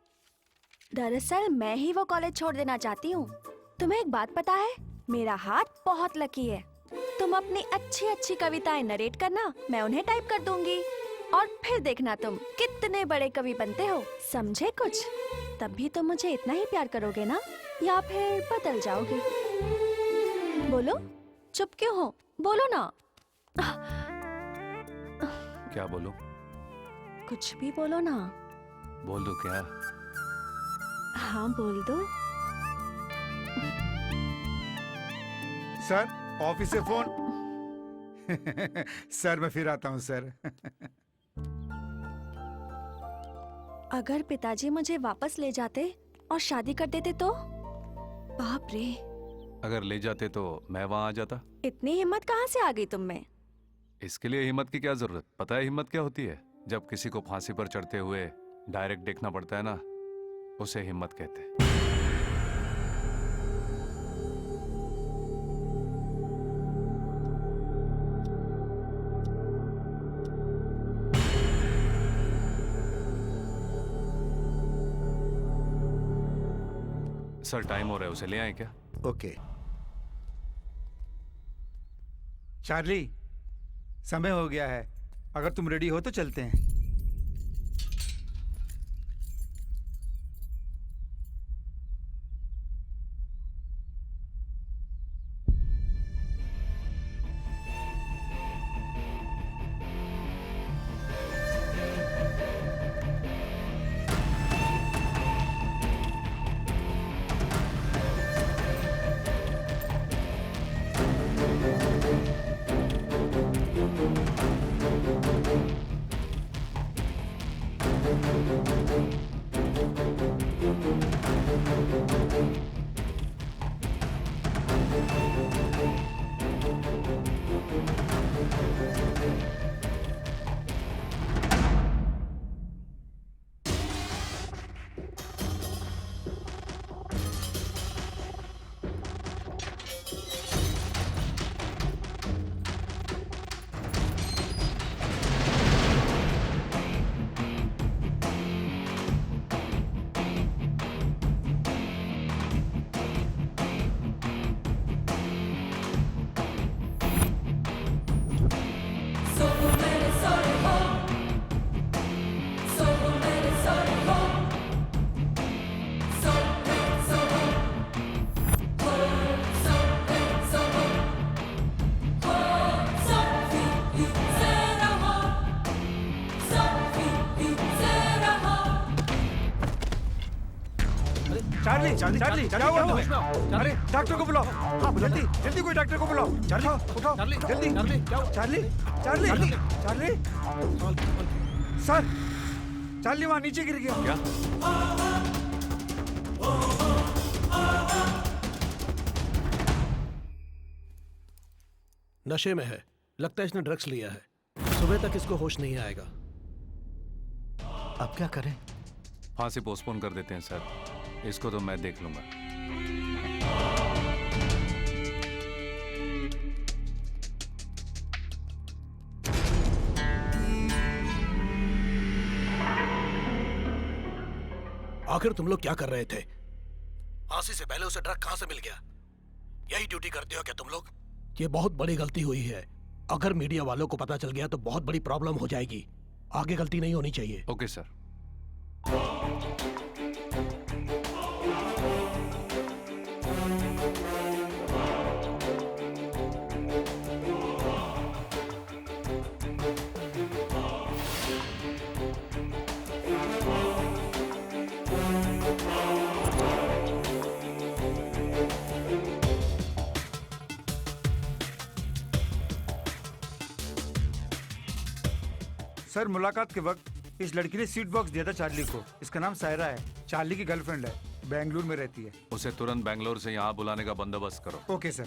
दरअसल मैं ही वो कॉलेज छोड़ देना चाहती हूँ। तुम्हें एक बात पता है, मेरा हाथ बहुत लकी है। तुम अपनी अच्छी अच्छी कविताएं नरेट करना, मैं उन्हें टाइप कर दूंगी, और फिर देखना तुम कितने बड़े कवि बनते हो। समझे कुछ? तब भी तुम मुझे इतना ही प्यार करोगे ना, या फिर बदल जाओगे? बोलो, चुप क्यों हो? बोलो ना। क्या बोलूं? कुछ भी बोलो ना। बोल दो क्या? हाँ बोल दो। सर, ऑफिस से फोन। सर मैं फिर आता हूँ सर। अगर पिताजी मुझे वापस ले जाते और शादी कर देते तो? बाप रे, अगर ले जाते तो मैं वहां आ जाता। इतनी हिम्मत कहाँ से आ गई तुम में? इसके लिए हिम्मत की क्या जरूरत? पता है हिम्मत क्या होती है? जब किसी को फांसी पर चढ़ते हुए डायरेक्ट देखना पड़ता है ना, उसे हिम्मत कहते हैं। सर टाइम हो रहा है, उसे ले आए क्या? ओके। चार्ली, समय हो गया है। अगर तुम रेडी हो तो चलते हैं। चार्ली चार्ली, क्या हुआ चार्ली, तुम्हें? अरे डॉक्टर को बुलाओ। हाँ जल्दी जल्दी कोई डॉक्टर को बुलाओ। चार्ली उठाओ जल्दी। Charlie Charlie Charlie sir, Charlie वहाँ नीचे गिर गया। क्या? नशे में है, लगता है इसने ड्रग्स लिया है। सुबह तक इसको होश नहीं आएगा। अब क्या करें? फांसी पोस्टपोन कर देते हैं सर, इसको तो मैं देख लूंगा। आखिर तुम लोग क्या कर रहे थे? फांसी से पहले उसे ड्रग कहां से मिल गया? यही ड्यूटी करते हो क्या तुम लोग? ये बहुत बड़ी गलती हुई है। अगर मीडिया वालों को पता चल गया तो बहुत बड़ी प्रॉब्लम हो जाएगी। आगे गलती नहीं होनी चाहिए। Okay sir. सर मुलाकात के वक्त इस लड़की ने स्वीट बॉक्स दिया था चार्ली को। इसका नाम सायरा है, चार्ली की गर्लफ्रेंड है, बेंगलुरु में रहती है। उसे तुरंत बेंगलोर से यहाँ बुलाने का बंदोबस्त करो। Okay sir.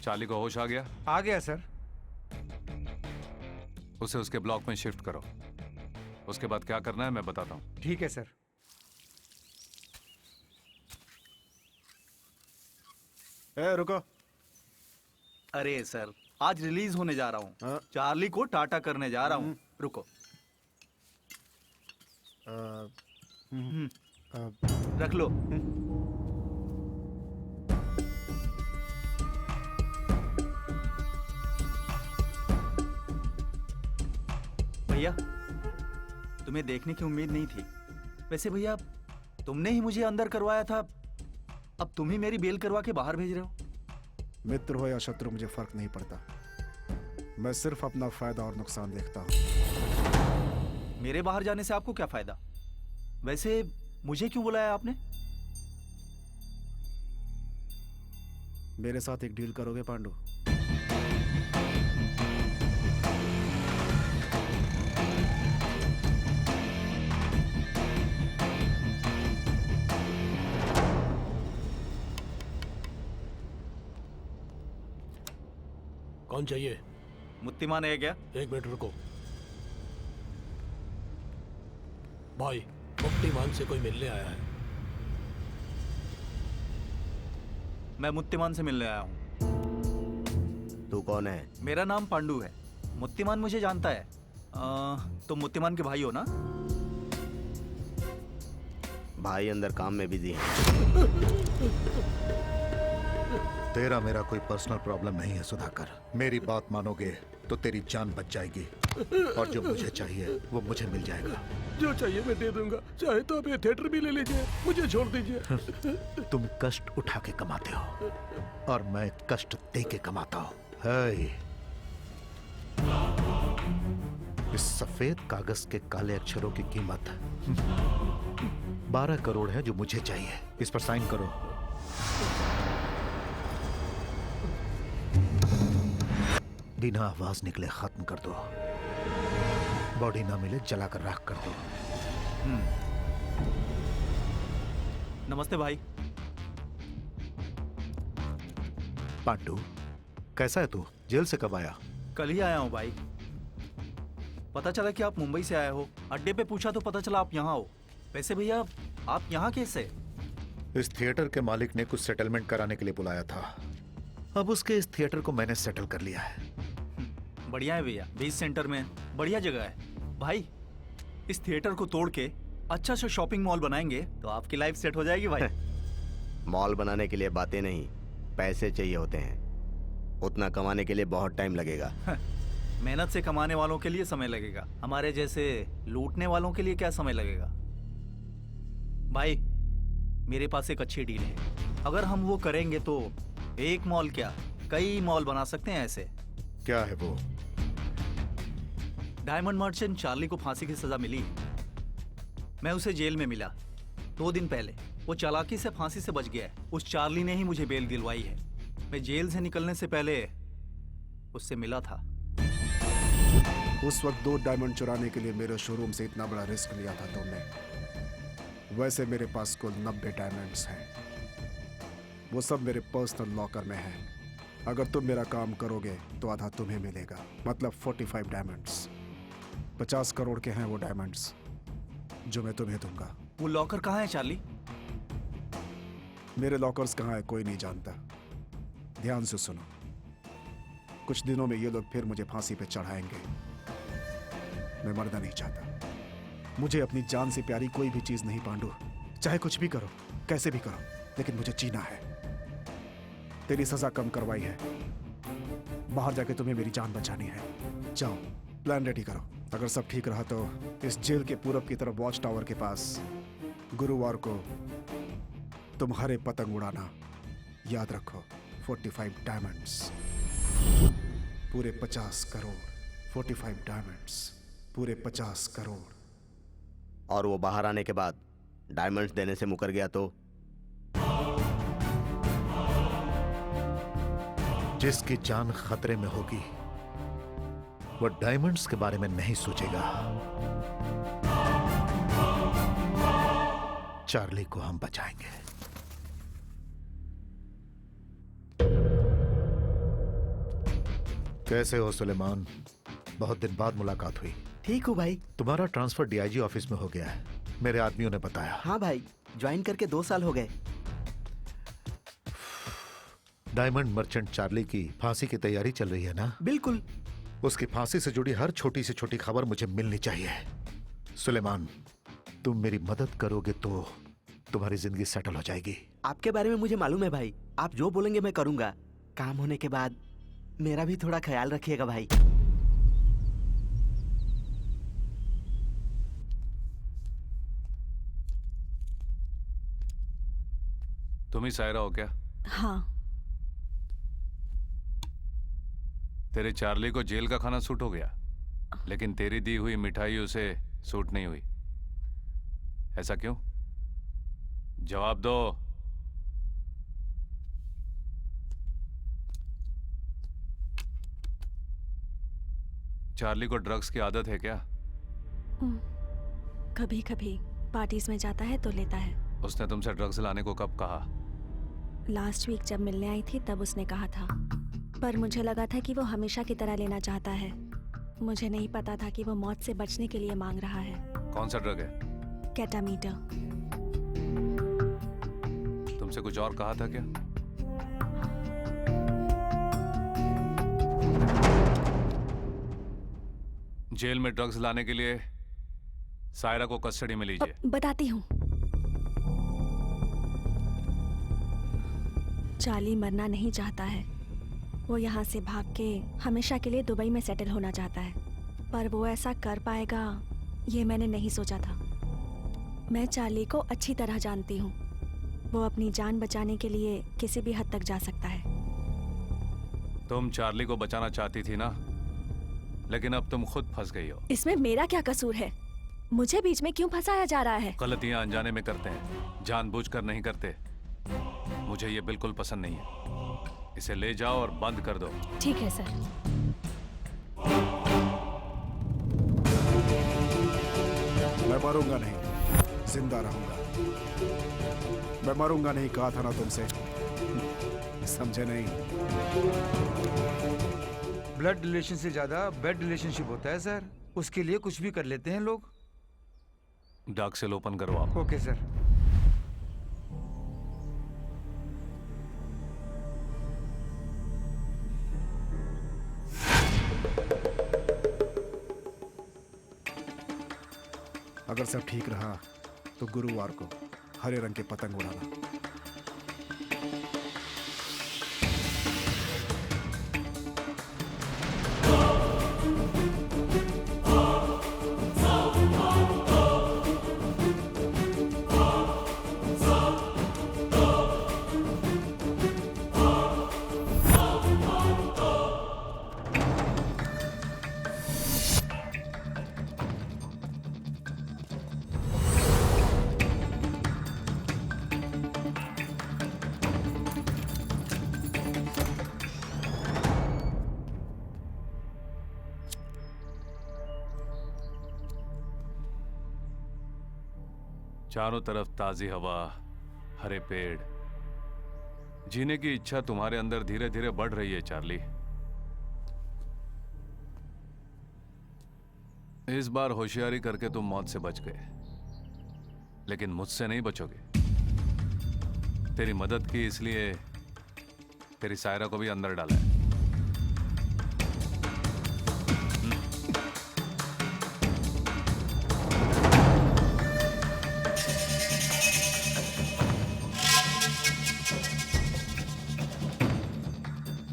चार्ली को होश आ गया? आ गया सर। उसे उसके ब्लॉक में शिफ्ट करो। उसके बाद क्या करना है मैं बताता हूँ। ठीक है सर। रुको। अरे सर, आज रिलीज होने जा रहा हूँ। चार्ली को टाटा करने जा रहा हूँ। रुको। रख लो। भैया, तुम्हें देखने की उम्मीद नहीं थी। वैसे भैया, तुमने ही मुझे अंदर करवाया था, अब तुम ही मेरी बेल करवा के बाहर भेज रहे हो। मित्र हो या शत्रु मुझे फर्क नहीं पड़ता। मैं सिर्फ अपना फायदा और नुकसान देखता हूँ। मेरे बाहर जाने से आपको क्या फायदा? वैसे मुझे क्यों बुलाया आपने? मेरे साथ एक डील करोगे पांडु? कौन चाहिए? मुत्तीमान है क्या? एक मिनट रुको। भाई, मुत्तीमान से कोई मिलने आया है। मैं मुत्तीमान से मिलने आया हूँ। तू कौन है? मेरा नाम पांडु है। मुत्तीमान मुझे जानता है। तुम मुत्तीमान के भाई हो ना? भाई अंदर काम में बिजी है। तेरा मेरा कोई पर्सनल प्रॉब्लम नहीं है सुधाकर। मेरी बात मानोगे तो तेरी जान बच जाएगी और जो मुझे चाहिए वो मुझे मिल जाएगा। जो चाहिए मैं दे दूंगा। चाहे तो आप ये थिएटर भी ले लीजिए, मुझे छोड़ दीजिए। तुम कष्ट उठा के कमाते हो और मैं कष्ट दे के कमाता हूँ। हे, इस सफेद कागज के काले अक्षरों की कीमत 12 करोड़ है जो मुझे चाहिए। इस पर साइन करो। बिना आवाज निकले खत्म कर दो। बॉडी ना मिले जलाकर राख कर दो। नमस्ते भाई। पांडु, कैसा है तू? जेल से कब आया? कल ही आया हूँ भाई। पता चला कि आप मुंबई से आए हो। अड्डे पे पूछा तो पता चला आप यहाँ हो। वैसे भैया, आप यहाँ कैसे? इस थिएटर के मालिक ने कुछ सेटलमेंट कराने के लिए बुलाया था। अब उसके इस थिएटर को मैंने सेटल कर लिया है। बढ़िया है भैया, बीच सेंटर में बढ़िया जगह है। भाई, इस थिएटर को तोड़ के अच्छा सा शॉपिंग मॉल बनाएंगे तो आपकी लाइफ सेट हो जाएगी भाई। मॉल बनाने के लिए बातें नहीं, पैसे चाहिए होते हैं। उतना कमाने के लिए बहुत टाइम लगेगा। मेहनत से कमाने वालों के लिए समय लगेगा, हमारे जैसे लूटने वालों के लिए क्या समय लगेगा? भाई, मेरे पास एक अच्छी डील है। अगर हम वो करेंगे तो एक मॉल क्या, कई मॉल बना सकते हैं ऐसे। क्या है वो? डायमंड मर्चेंट चार्ली को फांसी की सजा मिली। मैं उसे जेल में मिला 2 दिन पहले। वो चालाकी से फांसी से बच गया है। उस चार्ली ने ही मुझे बेल दिलवाई है। मैं जेल से निकलने से पहले उससे मिला था। उस वक्त 2 डायमंड चुराने के लिए मेरे शोरूम से इतना बड़ा रिस्क लिया था तुमने। वैसे मेरे पास कुल 90 डायमंड्स हैं। वो सब मेरे पर्सनल लॉकर में हैं। अगर तुम मेरा काम करोगे तो आधा तुम्हें मिलेगा, मतलब 45 डायमंड्स। 50 करोड़ के हैं वो डायमंड्स जो मैं तुम्हें दूंगा। वो लॉकर कहाँ है चार्ली? मेरे लॉकर्स कहाँ है कोई नहीं जानता। ध्यान से सुनो, कुछ दिनों में ये लोग फिर मुझे फांसी पे चढ़ाएंगे। मैं मरना नहीं चाहता। मुझे अपनी जान से प्यारी कोई भी चीज नहीं पांडु। चाहे कुछ भी करो, कैसे भी करो, लेकिन मुझे जीना है। तेरी सजा कम करवाई है, बाहर जाके तुम्हें मेरी जान बचानी है। जाओ प्लान रेडी करो। अगर सब ठीक रहा तो इस जेल के पूरब की तरफ वॉच टावर के पास गुरुवार को तुम हरे पतंग उड़ाना। याद रखो 45 डायमंड्स, पूरे 50 करोड़। 45 डायमंड्स, पूरे 50 करोड़। और वो बाहर आने के बाद डायमंड्स देने से मुकर गया तो? जिसकी जान खतरे में होगी वो डायमंड्स के बारे में नहीं सोचेगा। चार्ली को हम बचाएंगे। कैसे हो सुलेमान? बहुत दिन बाद मुलाकात हुई। ठीक हूँ भाई। तुम्हारा ट्रांसफर डीआईजी ऑफिस में हो गया है, मेरे आदमियों ने बताया। हाँ भाई, ज्वाइन करके 2 साल हो गए। डायमंड मर्चेंट चार्ली की फांसी की तैयारी चल रही है ना? बिल्कुल। उसकी फांसी से जुड़ी हर छोटी से छोटी खबर मुझे मिलनी चाहिए। सुलेमान, तुम मेरी मदद करोगे तो तुम्हारी जिंदगी सेटल हो जाएगी। आपके बारे में मुझे मालूम है भाई। आप जो बोलेंगे मैं करूंगा। काम होने के बाद मेरा भी थोड़ा ख्याल रखिएगा भाई। तुम ही सायरा हो क्या? हाँ। तेरे चार्ली को जेल का खाना सूट हो गया, लेकिन तेरी दी हुई मिठाई उसे सूट नहीं हुई। ऐसा क्यों? जवाब दो। चार्ली को ड्रग्स की आदत है क्या? कभी कभी पार्टीज में जाता है तो लेता है। उसने तुमसे ड्रग्स लाने को कब कहा? लास्ट वीक जब मिलने आई थी तब उसने कहा था, पर मुझे लगा था कि वो हमेशा की तरह लेना चाहता है। मुझे नहीं पता था कि वो मौत से बचने के लिए मांग रहा है। कौन सा ड्रग है? केटामीटर। तुमसे कुछ और कहा था क्या? जेल में ड्रग्स लाने के लिए सायरा को कस्टडी में लीजिए। बताती हूँ। चार्ली मरना नहीं चाहता है। वो यहाँ से भाग के हमेशा के लिए दुबई में सेटल होना चाहता है, पर वो ऐसा कर पाएगा ये मैंने नहीं सोचा था। मैं चार्ली को अच्छी तरह जानती हूँ। वो अपनी जान बचाने के लिए किसी भी हद तक जा सकता है। तुम चार्ली को बचाना चाहती थी ना, लेकिन अब तुम खुद फंस गई हो। इसमें मेरा क्या कसूर है? मुझे बीच में क्यों फंसाया जा रहा है? गलतियां अनजाने में करते हैं, जानबूझकर नहीं करते। मुझे ये बिल्कुल पसंद नहीं है। इसे ले जाओ और बंद कर दो। ठीक है सर। मैं मरूंगा नहीं, जिंदा रहूंगा। मैं मरूंगा नहीं कहा था ना तुमसे, समझे नहीं? ब्लड रिलेशन से ज्यादा बेड रिलेशनशिप होता है सर। उसके लिए कुछ भी कर लेते हैं लोग। डार्क सेल ओपन करो आप। Okay sir. अगर सब ठीक रहा तो गुरुवार को हरे रंग के पतंग उड़ाना। चारों तरफ ताजी हवा, हरे पेड़, जीने की इच्छा तुम्हारे अंदर धीरे धीरे बढ़ रही है चार्ली। इस बार होशियारी करके तुम मौत से बच गए, लेकिन मुझसे नहीं बचोगे। तेरी मदद की इसलिए तेरी सायरा को भी अंदर डाला है।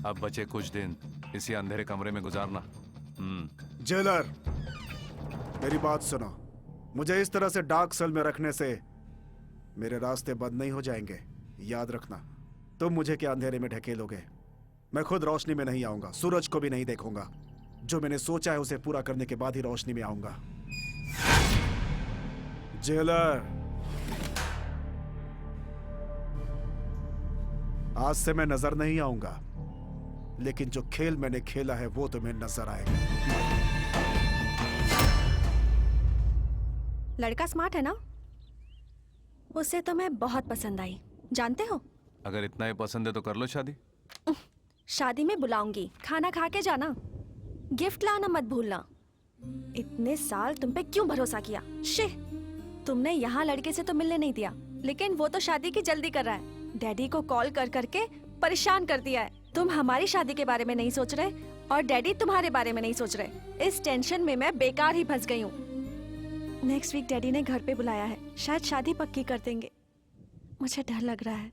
अब बचे कुछ दिन इसी अंधेरे कमरे में गुजारना। जेलर, मेरी बात सुनो। मुझे इस तरह से डार्क सेल में रखने से मेरे रास्ते बंद नहीं हो जाएंगे। याद रखना, तुम मुझे क्या अंधेरे में ढकेलोगे? मैं खुद रोशनी में नहीं आऊंगा, सूरज को भी नहीं देखूंगा। जो मैंने सोचा है उसे पूरा करने के बाद ही रोशनी में आऊंगा। जेलर, आज से मैं नजर नहीं आऊंगा, लेकिन जो खेल मैंने खेला है वो तुम्हें नजर आएगा। लड़का स्मार्ट है ना? उसे तो मैं बहुत पसंद आई, जानते हो? अगर इतना ही पसंद है तो कर लो शादी। शादी में बुलाऊंगी, खाना खा के जाना, गिफ्ट लाना मत भूलना। इतने साल तुम पे क्यों भरोसा किया? शिह, तुमने यहाँ लड़के से तो मिलने नहीं दिया, लेकिन वो तो शादी की जल्दी कर रहा है। डैडी को कॉल कर करके परेशान कर दिया है। तुम हमारी शादी के बारे में नहीं सोच रहे और डैडी तुम्हारे बारे में नहीं सोच रहे। इस टेंशन में मैं बेकार ही फंस गई हूँ। नेक्स्ट वीक डैडी ने घर पे बुलाया है, शायद शादी पक्की कर देंगे। मुझे डर लग रहा है।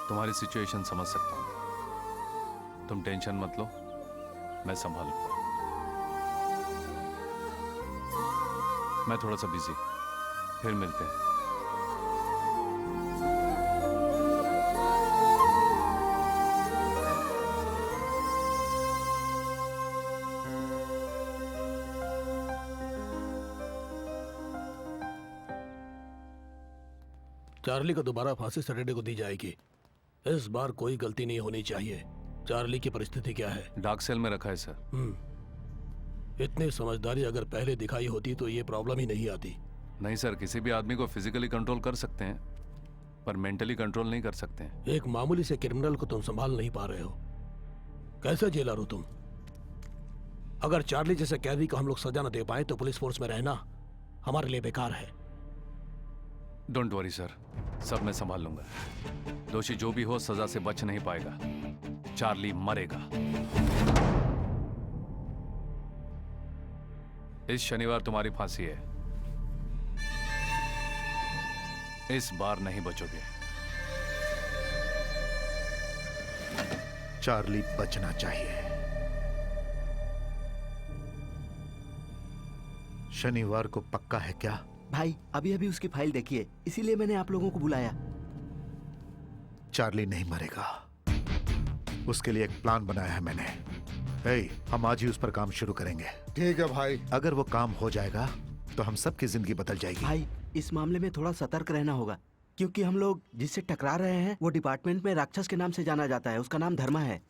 तुम्हारी सिचुएशन समझ सकता हूँ, तुम टेंशन मत लो, मैं संभालूंगा। मैं थोड़ा सा बिजी, फिर मिलते हैं। चार्ली को दोबारा फांसी सैटरडे को दी जाएगी। इस बार कोई गलती नहीं होनी चाहिए। चार्ली की परिस्थिति क्या है? डार्क सेल में रखा है सर। इतनी समझदारी अगर पहले दिखाई होती तो ये प्रॉब्लम ही नहीं आती। नहीं सर, किसी भी आदमी को फिजिकली कंट्रोल कर सकते हैं, पर मेंटली कंट्रोल नहीं कर सकते हैं। एक मामूली से क्रिमिनल को तुम संभाल नहीं पा रहे हो। कैसे जेलर हो तुम? अगर चार्ली जैसे कैदी को हम लोग सजा न दे पाए तो पुलिस फोर्स में रहना हमारे लिए बेकार है। डोंट वरी सर, सब मैं संभाल लूंगा। दोषी जो भी हो सजा से बच नहीं पाएगा। चार्ली मरेगा। इस शनिवार तुम्हारी फांसी है। इस बार नहीं बचोगे। चार्ली बचना चाहिए। शनिवार को पक्का है क्या? भाई अभी अभी उसकी फाइल देखिए, इसीलिए मैंने आप लोगों को बुलाया। चार्ली नहीं मरेगा, उसके लिए एक प्लान बनाया है मैंने। हम आज ही उस पर काम शुरू करेंगे। ठीक है भाई। अगर वो काम हो जाएगा तो हम सबकी जिंदगी बदल जाएगी। भाई इस मामले में थोड़ा सतर्क रहना होगा, क्योंकि हम लोग जिससे टकरा रहे हैं वो डिपार्टमेंट में राक्षस के नाम से जाना जाता है। उसका नाम धर्मा है।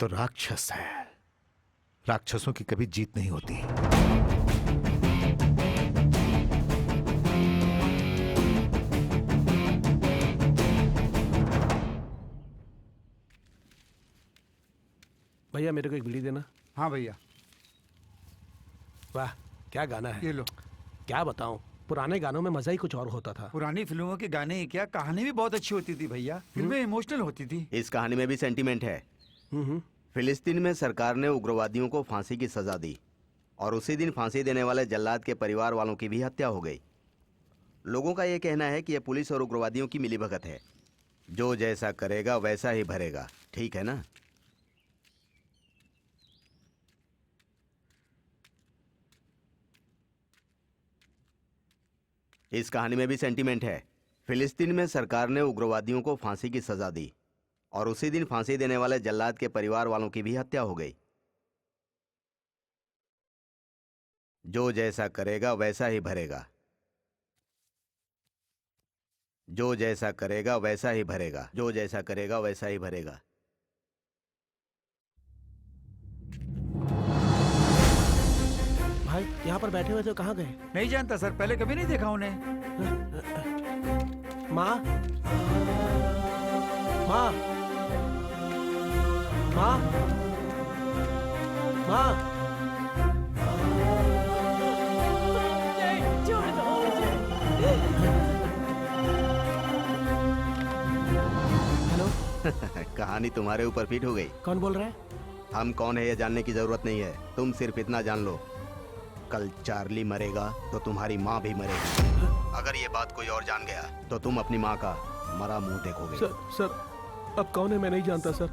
तो राक्षस है। राक्षसों की कभी जीत नहीं होती। भैया मेरे को एक बीड़ी देना। हाँ भैया। वाह क्या गाना है। ये लो। क्या बताऊं, पुराने गानों में मजा ही कुछ और होता था। पुरानी फिल्मों के गाने ही क्या, कहानी भी बहुत अच्छी होती थी भैया। फिल्में इमोशनल होती थी। इस कहानी में भी सेंटीमेंट है। फिलिस्तीन में सरकार ने उग्रवादियों को फांसी की सजा दी और उसी दिन फांसी देने वाले जल्लाद के परिवार वालों की भी हत्या हो गई। लोगों का यह कहना है कि यह पुलिस और उग्रवादियों की मिलीभगत है। जो जैसा करेगा वैसा ही भरेगा, ठीक है ना? इस कहानी में भी सेंटीमेंट है। फिलिस्तीन में सरकार ने उग्रवादियों को फांसी की सजा दी और उसी दिन फांसी देने वाले जल्लाद के परिवार वालों की भी हत्या हो गई। जो जैसा करेगा वैसा ही भरेगा। जो जैसा करेगा वैसा ही भरेगा। जो जैसा करेगा वैसा ही भरेगा। भाई यहाँ पर बैठे हुए थे, कहाँ गए? नहीं जानता सर, पहले कभी नहीं देखा उन्हें। माँ, माँ, माँ, माँ। नहीं, छोड़ दो मुझे। हेलो। कहानी तुम्हारे ऊपर फिट हो गई। कौन बोल रहा है? हम कौन है ये जानने की जरूरत नहीं है, तुम सिर्फ इतना जान लो, कल चार्ली मरेगा तो तुम्हारी माँ भी मरेगी। अगर ये बात कोई और जान गया तो तुम अपनी माँ का मरा मुंह देखोगे। सर, अब कौन है मैं नहीं जानता सर,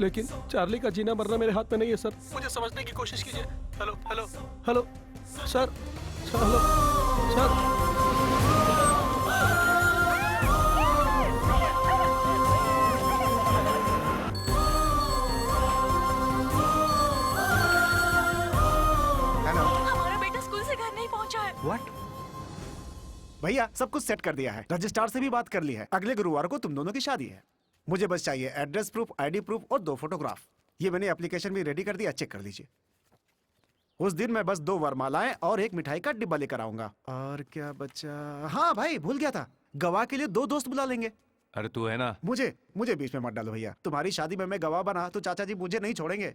लेकिन चार्ली का जीना मरना मेरे हाथ में नहीं है सर। मुझे समझने की कोशिश कीजिए। Hello hello hello sir, hello sir. हमारा बेटा स्कूल से घर नहीं पहुंचा है। व्हाट? भैया सब कुछ सेट कर दिया है, रजिस्ट्रार से भी बात कर ली है। अगले गुरुवार को तुम दोनों की शादी है। मुझे बस चाहिए एड्रेस प्रूफ, आईडी प्रूफ और 2 फोटोग्राफ। ये मैंने एप्लीकेशन भी रेडी कर दिया, चेक कर लीजिए। उस दिन मैं बस 2 वरमालाएं और 1 मिठाई का डिब्बा लेकर आऊंगा। और क्या बच्चा? हाँ भाई, भूल गया था, गवाह के लिए 2 दोस्त बुला लेंगे। अरे तू है ना। मुझे बीच में मत डालो भैया। तुम्हारी शादी में मैं गवाह बना तो चाचा जी मुझे नहीं छोड़ेंगे।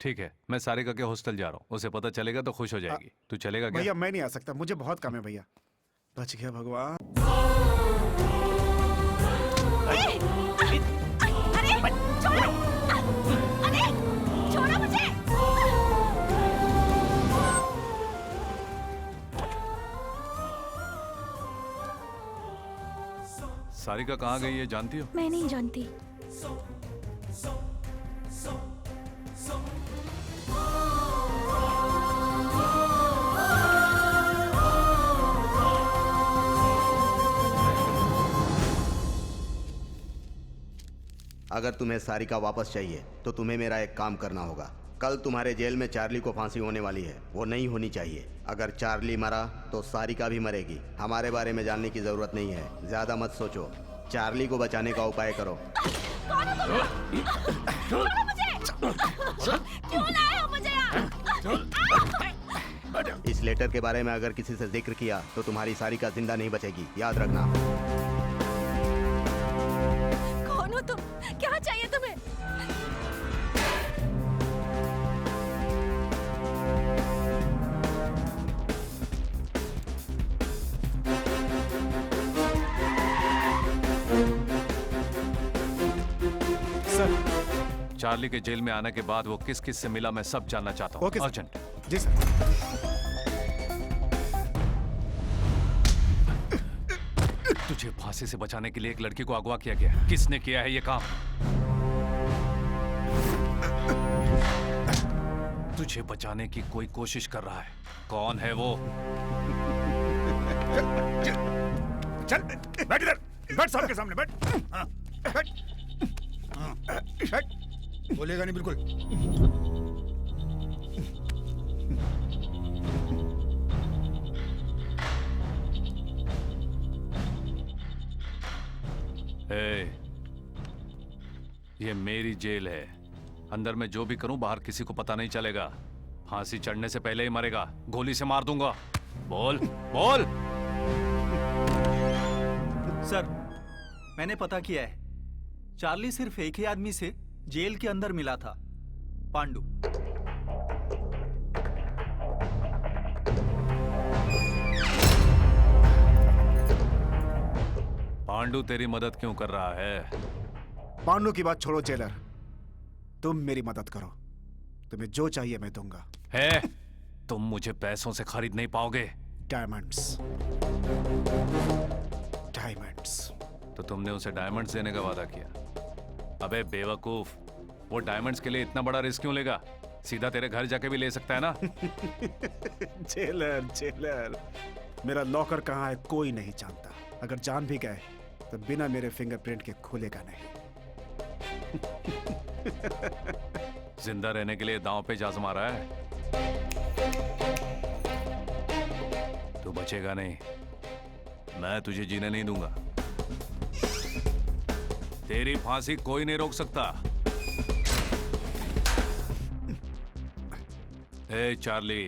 ठीक है, मैं सारिका के हॉस्टल जा रहा हूँ, उसे पता चलेगा तो खुश हो जाएगी। तू चलेगा क्या? भैया मैं नहीं आ सकता, मुझे बहुत काम है भैया। बच गया भगवान। अरे छोड़ो, अरे छोड़ो मुझे। सारिका कहाँ गई है जानती हो? मैं नहीं जानती। अगर तुम्हें सारिका वापस चाहिए तो तुम्हें मेरा एक काम करना होगा। कल तुम्हारे जेल में चार्ली को फांसी होने वाली है, वो नहीं होनी चाहिए। अगर चार्ली मरा तो सारिका भी मरेगी। हमारे बारे में जानने की जरूरत नहीं है, ज्यादा मत सोचो, चार्ली को बचाने का उपाय करो। कौन हो तुम? छोड़ो मुझे। क्यों लाए हो मुझे यहाँ? इस लेटर के बारे में अगर किसी से जिक्र किया तो तुम्हारी सारिका जिंदा नहीं बचेगी, याद रखना। कौन हो तुम? क्या चाहिए तुम्हें? सर, चार्ली के जेल में आने के बाद वो किस किस से मिला मैं सब जानना चाहता हूँ। Okay sir. अर्जेंट। जी सर। तुझे फांसी से बचाने के लिए एक लड़की को अगवा किया गया। किसने किया है ये काम? तुझे बचाने की कोई कोशिश कर रहा है। कौन है वो? चल बैठ इधर, बैठ साहब के सामने बैठ। हाँ, बैठ। हाँ, बैठ। बोलेगा नहीं बिल्कुल। ये मेरी जेल है, अंदर मैं जो भी करूं बाहर किसी को पता नहीं चलेगा। फांसी चढ़ने से पहले ही मरेगा, गोली से मार दूंगा। बोल बोल। सर, मैंने पता किया है, चार्ली सिर्फ एक ही आदमी से जेल के अंदर मिला था, पांडु। पांडु तेरी मदद क्यों कर रहा है? पांडु की बात छोड़ो जेलर, तुम मेरी मदद करो, तुम्हें जो चाहिए मैं दूंगा। है, तुम मुझे पैसों से खरीद नहीं पाओगे। डायमंड्स। डायमंड्स। तो तुमने उसे डायमंड्स देने का वादा किया। अबे बेवकूफ, वो डायमंड्स के लिए इतना बड़ा रिस्क क्यों लेगा? सीधा तेरे घर जाके भी ले सकता है ना। जेलर जेलर, मेरा लॉकर कहाँ है कोई नहीं जानता। अगर जान भी गए तो बिना मेरे फिंगरप्रिंट के खुलेगा नहीं। जिंदा रहने के लिए दांव पे जा आजमा रहा है। तू बचेगा नहीं, मैं तुझे जीने नहीं दूंगा। तेरी फांसी कोई नहीं रोक सकता। ए चार्ली,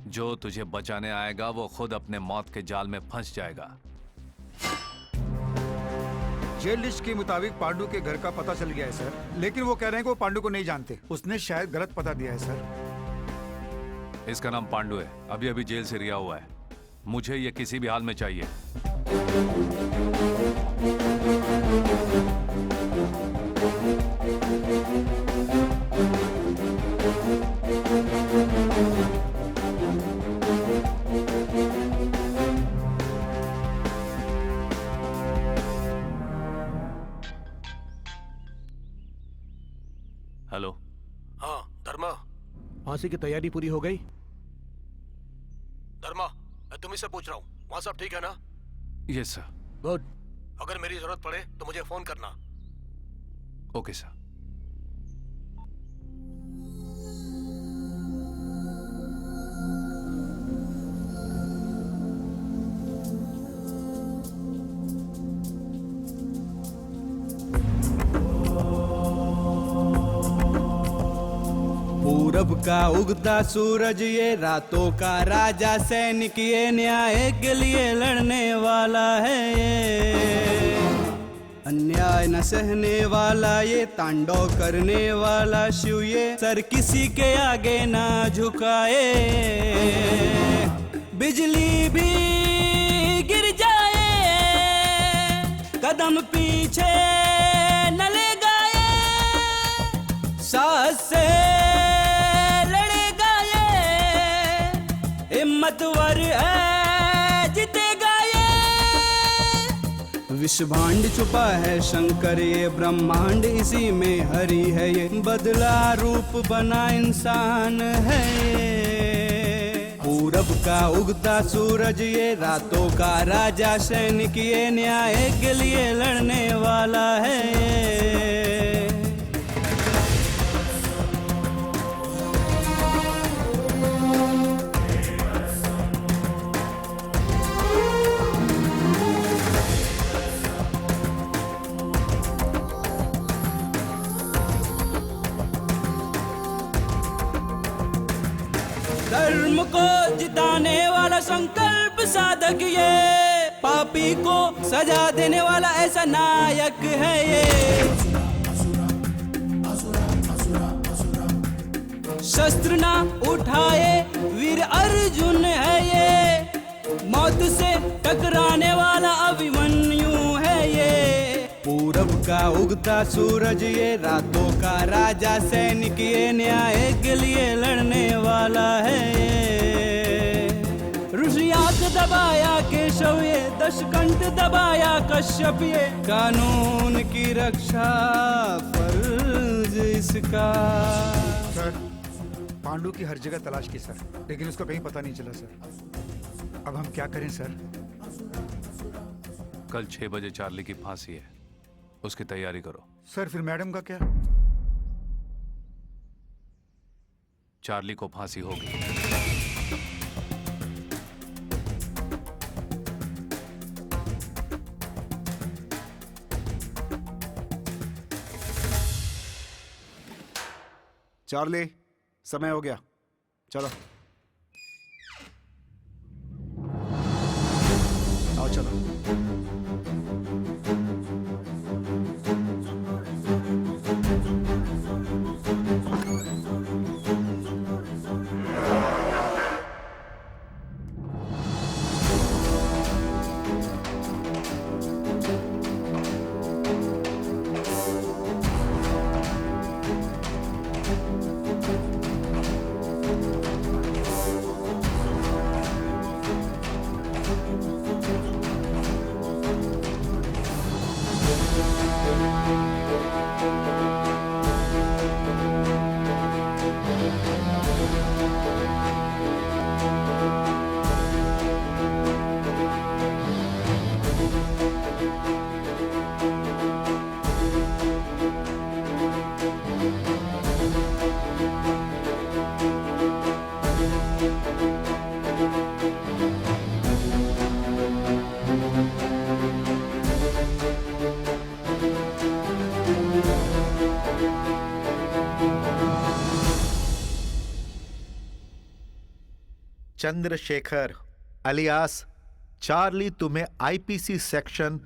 जो तुझे बचाने आएगा वो खुद अपने मौत के जाल में फंस जाएगा। जेल लिस्ट के मुताबिक पांडु के घर का पता चल गया है सर, लेकिन वो कह रहे हैं कि वो पांडु को नहीं जानते। उसने शायद गलत पता दिया है सर। इसका नाम पांडु है, अभी अभी जेल से रिहा हुआ है। मुझे ये किसी भी हाल में चाहिए। हेलो। हाँ धर्मा, फांसी की तैयारी पूरी हो गई? धर्मा, मैं तुम्ही से पूछ रहा हूँ, वहाँ सब ठीक है ना? Yes sir. गुड। अगर मेरी जरूरत पड़े तो मुझे फोन करना। Okay sir. पूरब का उगता सूरज ये रातों का राजा, सैनिक ये न्याय के लिए लड़ने वाला है। ये अन्याय न सहने वाला, ये तांडव करने वाला शिव, ये सर किसी के आगे ना झुकाए। बिजली भी गिर जाए, कदम पीछे न ले गाए, साहस से हिम्मतवर है जीतेगा ये। विश्वभांड छुपा है शंकर, ये ब्रह्मांड इसी में हरि है। ये बदला रूप बना इंसान है। पूरब का उगता सूरज ये रातों का राजा, सैनिक ये न्याय के लिए लड़ने वाला है। धर्म को जिताने वाला संकल्प साधक ये, पापी को सजा देने वाला ऐसा नायक है ये। शस्त्र ना उठाए वीर अर्जुन है ये, मौत से टकराने वाला अभिमन्यु है ये। पूरब का उगता सूरज ये रातों का राजा, सैनिक ये न्याय के लिए लड़ने वाला है। ऋषि आंख दबाया केशव ये, दशकंठ दबाया कश्यप ये, कानून की रक्षा फर्ज इसका। सर, पांडु की हर जगह तलाश की सर, लेकिन उसका कहीं पता नहीं चला सर। अब हम क्या करें सर? कल 6 बजे चार्ली की फांसी है, उसकी तैयारी करो। सर फिर मैडम का क्या? चार्ली को फांसी होगी। चार्ली, समय हो गया, चलो आओ चलो। चंद्रशेखर अलियास चार्ली तुम्हें आईपीसी सेक्शन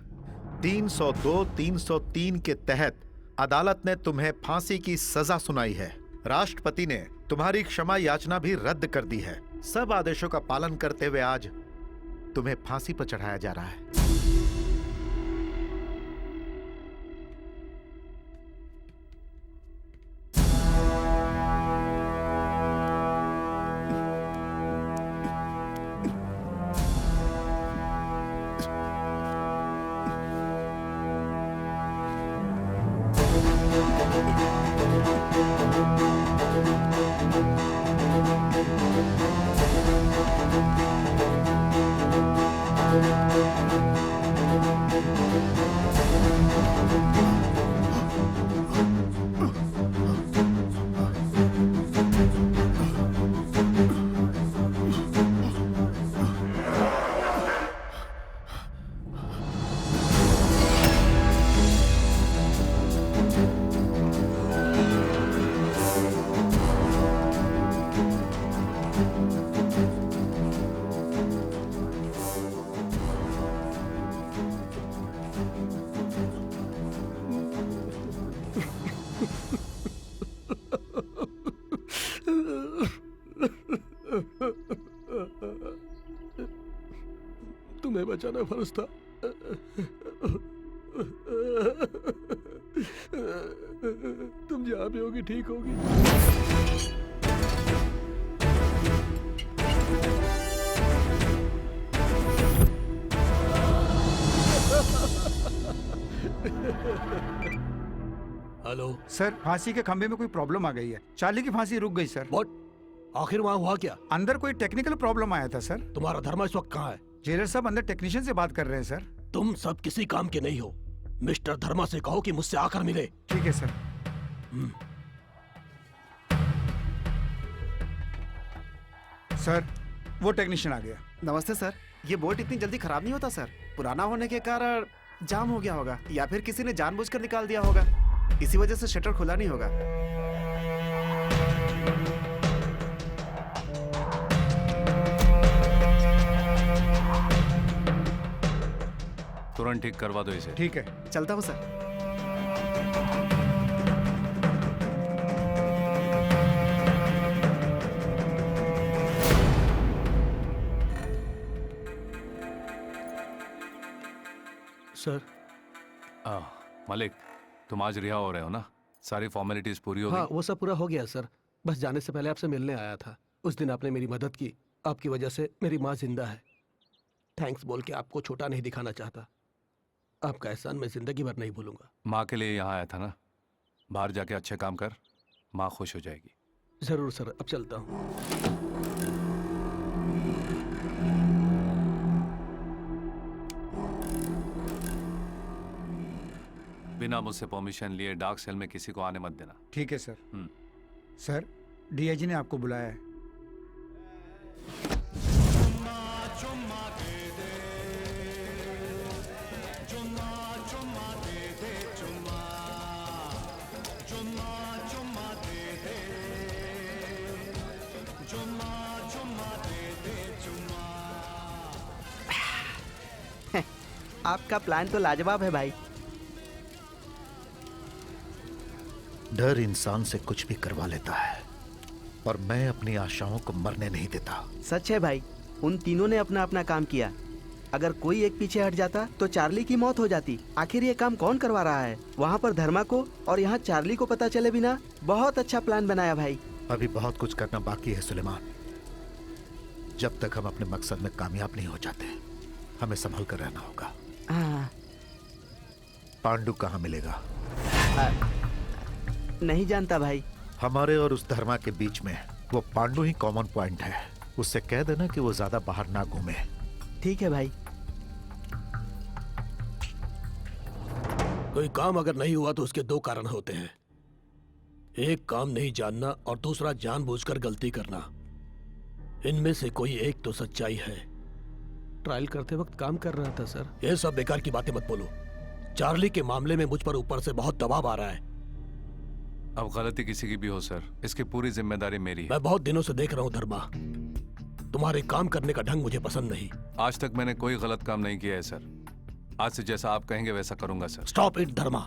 302-303 के तहत अदालत ने तुम्हें फांसी की सजा सुनाई है। राष्ट्रपति ने तुम्हारी क्षमा याचना भी रद्द कर दी है। सब आदेशों का पालन करते हुए आज तुम्हें फांसी पर चढ़ाया जा रहा है। तुम्हें बचाना फर्ज था। तुम जहां भी होगी ठीक होगी। हेलो सर, फांसी के खंभे में कोई प्रॉब्लम आ गई है। चार्ली की फांसी रुक गई सर। व्हाट? आखिर वहाँ हुआ क्या? अंदर कोई टेक्निकल प्रॉब्लम आया था सर। तुम्हारा धर्मा इस वक्त कहाँ है? जेलर साहब अंदर टेक्नीशियन से बात कर रहे हैं सर। तुम सब किसी काम के नहीं हो। मिस्टर धर्मा से कहो कि मुझसे आकर मिले। ठीक है सर। सर, वो टेक्नीशियन आ गया। नमस्ते सर। ये बोल्ट इतनी जल्दी खराब नहीं होता सर। पुराना होने के कारण जाम हो गया होगा, या फिर किसी ने जानबूझकर निकाल दिया होगा। इसी वजह से शटर खुला नहीं होगा। तुरंत ठीक करवा दो इसे। ठीक है, चलता हूँ सर। सर। मलिक, तुम आज रिहा हो रहे हो ना? सारी फॉर्मेलिटीज पूरी हो गई? हाँ, वो सब पूरा हो गया सर। बस जाने से पहले आपसे मिलने आया था। उस दिन आपने मेरी मदद की। आपकी वजह से मेरी माँ जिंदा है। थैंक्स बोल के आपको छोटा नहीं दिखाना चाहता। आपका एहसान मैं जिंदगी भर नहीं भूलूंगा। माँ के लिए यहाँ आया था ना। बाहर जाके अच्छे काम कर, माँ खुश हो जाएगी। जरूर सर, अब चलता हूँ। बिना मुझसे परमिशन लिए डार्क सेल में किसी को आने मत देना। ठीक है सर। सर, डीआईजी ने आपको बुलाया है। आपका प्लान तो लाजवाब है भाई। डर इंसान से कुछ भी करवा लेता है, और मैं अपनी आशाओं को मरने नहीं देता। सच है भाई, उन तीनों ने अपना अपना काम किया। अगर कोई एक पीछे हट जाता तो चार्ली की मौत हो जाती। आखिर ये काम कौन करवा रहा है? वहाँ पर धर्मा को और यहाँ चार्ली को पता चले बिना। बहुत अच्छा प्लान बनाया भाई। अभी बहुत कुछ करना बाकी है सुलेमान। जब तक हम अपने मकसद में कामयाब नहीं हो जाते, हमें संभल कर रहना होगा। पांडु कहाँ मिलेगा? नहीं जानता भाई। हमारे और उस धर्मा के बीच में वो पांडु ही कॉमन पॉइंट है। उससे कह देना कि वो ज्यादा बाहर ना घूमे। ठीक है भाई। कोई काम अगर नहीं हुआ तो उसके दो कारण होते हैं। एक काम नहीं जानना और दूसरा जानबूझकर गलती करना। इनमें से कोई एक तो सच्चाई है। ट्रायल करते वक्त काम कर रहा था सर। ये सब बेकार की बातें मत बोलो। चार्ली के मामले में मुझ पर ऊपर से बहुत दबाव आ रहा है। अब गलती किसी की भी हो सर, इसकी पूरी जिम्मेदारी मेरी है। मैं बहुत दिनों से देख रहा हूँ धर्मा, तुम्हारे काम करने का ढंग मुझे पसंद नहीं। आज तक मैंने कोई गलत काम नहीं किया है सर। आज से जैसा आप कहेंगे वैसा करूंगा सर। स्टॉप इट धर्मा।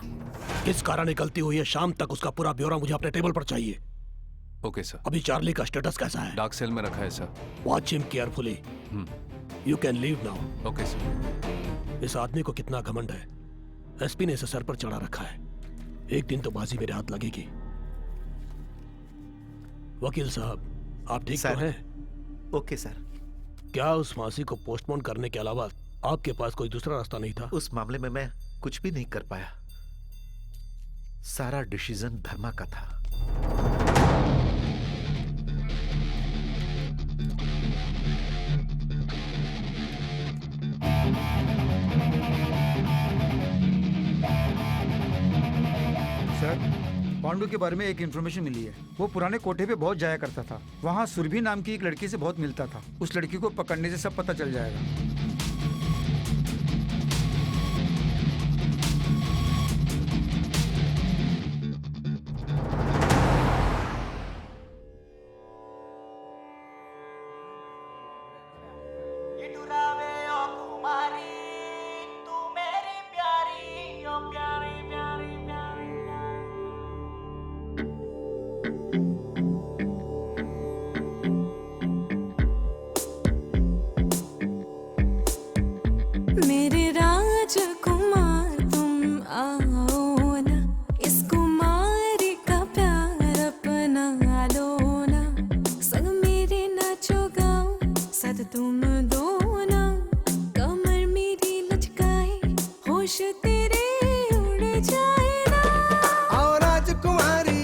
किस कारण गलती हुई है, शाम तक उसका पूरा ब्यौरा मुझे अपने टेबल पर चाहिए। Okay sir. अभी चार्ली का स्टेटस कैसा है? डार्क सेल में रखा है sir. Watch him carefully. You can leave now. Okay sir. इस आदमी को कितना घमंड है, एसपी ने इसे सर पर चढ़ा रखा है। एक दिन तो बाजी मेरे हाथ लगेगी। वकील साहब, आप ठीक तो हैं? Okay sir. क्या उस फांसी को पोस्टपोन करने के अलावा आपके पास कोई दूसरा रास्ता नहीं था? उस मामले में मैं कुछ भी नहीं कर पाया। सारा डिसीजन धर्मा का था। सर, पांडु के बारे में एक इन्फॉर्मेशन मिली है। वो पुराने कोठे पे बहुत जाया करता था। वहाँ सुरभि नाम की एक लड़की से बहुत मिलता था। उस लड़की को पकड़ने से सब पता चल जाएगा। मेरे राजकुमार तुम आओ ना, इस कुमारी का प्यार अपना लो ना, संग मेरे नाचो गाओ साथ तुम दो ना, कमर मेरी लचकाए होश तेरे उड़ जाए ना। आओ राजकुमारी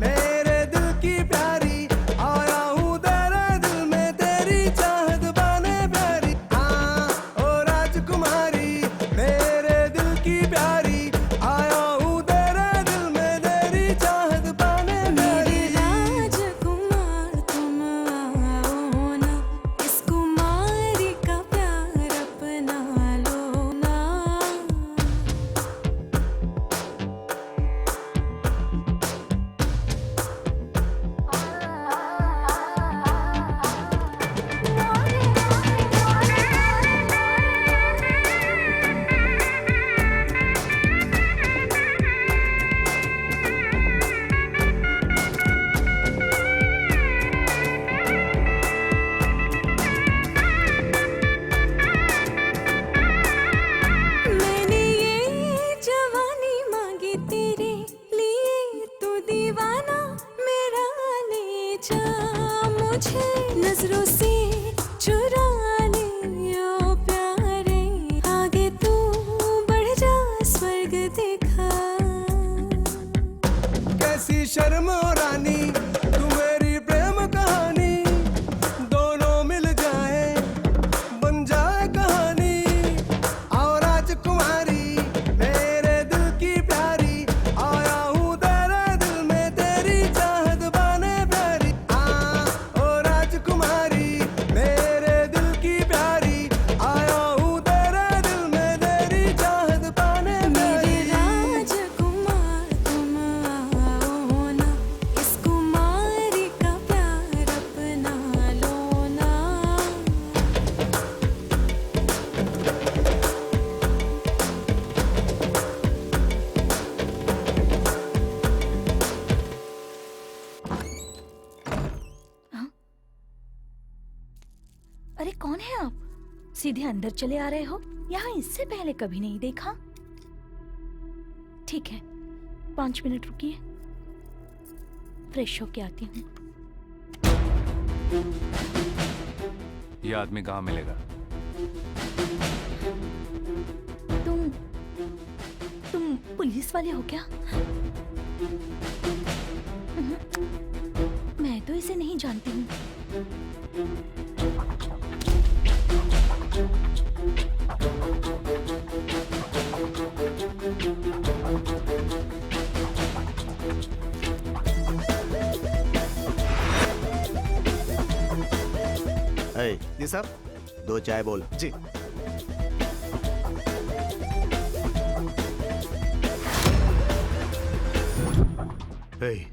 मेरे दिल की प्यारी, आया हूँ तेरे दिल में तेरी चाहत बने प्यारी। हाँ ओ राजकुमारी मेरे दिल की प्यारी, आया हूँ तेरे दिल में तेरी चाहत बने मेरे प्यारी। राजकुमार तुम आओ ना, इस कुमारी का प्यार अपना लो ना। मैंने ये जवानी मांगी तेरे लिए, तू दीवाना मेरा ले जा मुझे, नजरों से चुरा ले ओ प्यारे, आगे तू बढ़ जा स्वर्ग देखा। कैसी शर्म और रानी तू मेरी प्रेम कहानी, दोनों मिल जाए बन जाए कहानी। आओ राजकुमारी मेरे दिल की प्यारी, आया हूँ तेरे दिल में तेरी चाहत बने प्यारी। हाँ ओ राजकुमारी मेरे दिल की प्यारी, आया हूँ तेरे दिल में तेरी चाहत बने मेरे प्यारी। राजकुमार तुम आओ ना, इस कुमारी का प्यार अपना लो ना। अरे कौन है आप? सीधे अंदर चले आ रहे हो? यहाँ इससे पहले कभी नहीं देखा। ठीक है, 5 मिनट रुकिए, फ्रेश होके आती हूँ। ये आदमी कहाँ मिलेगा? तुम पुलिस वाले हो क्या? मैं तो इसे नहीं जानती हूँ। जी साहब। 2 चाय बोल। जी।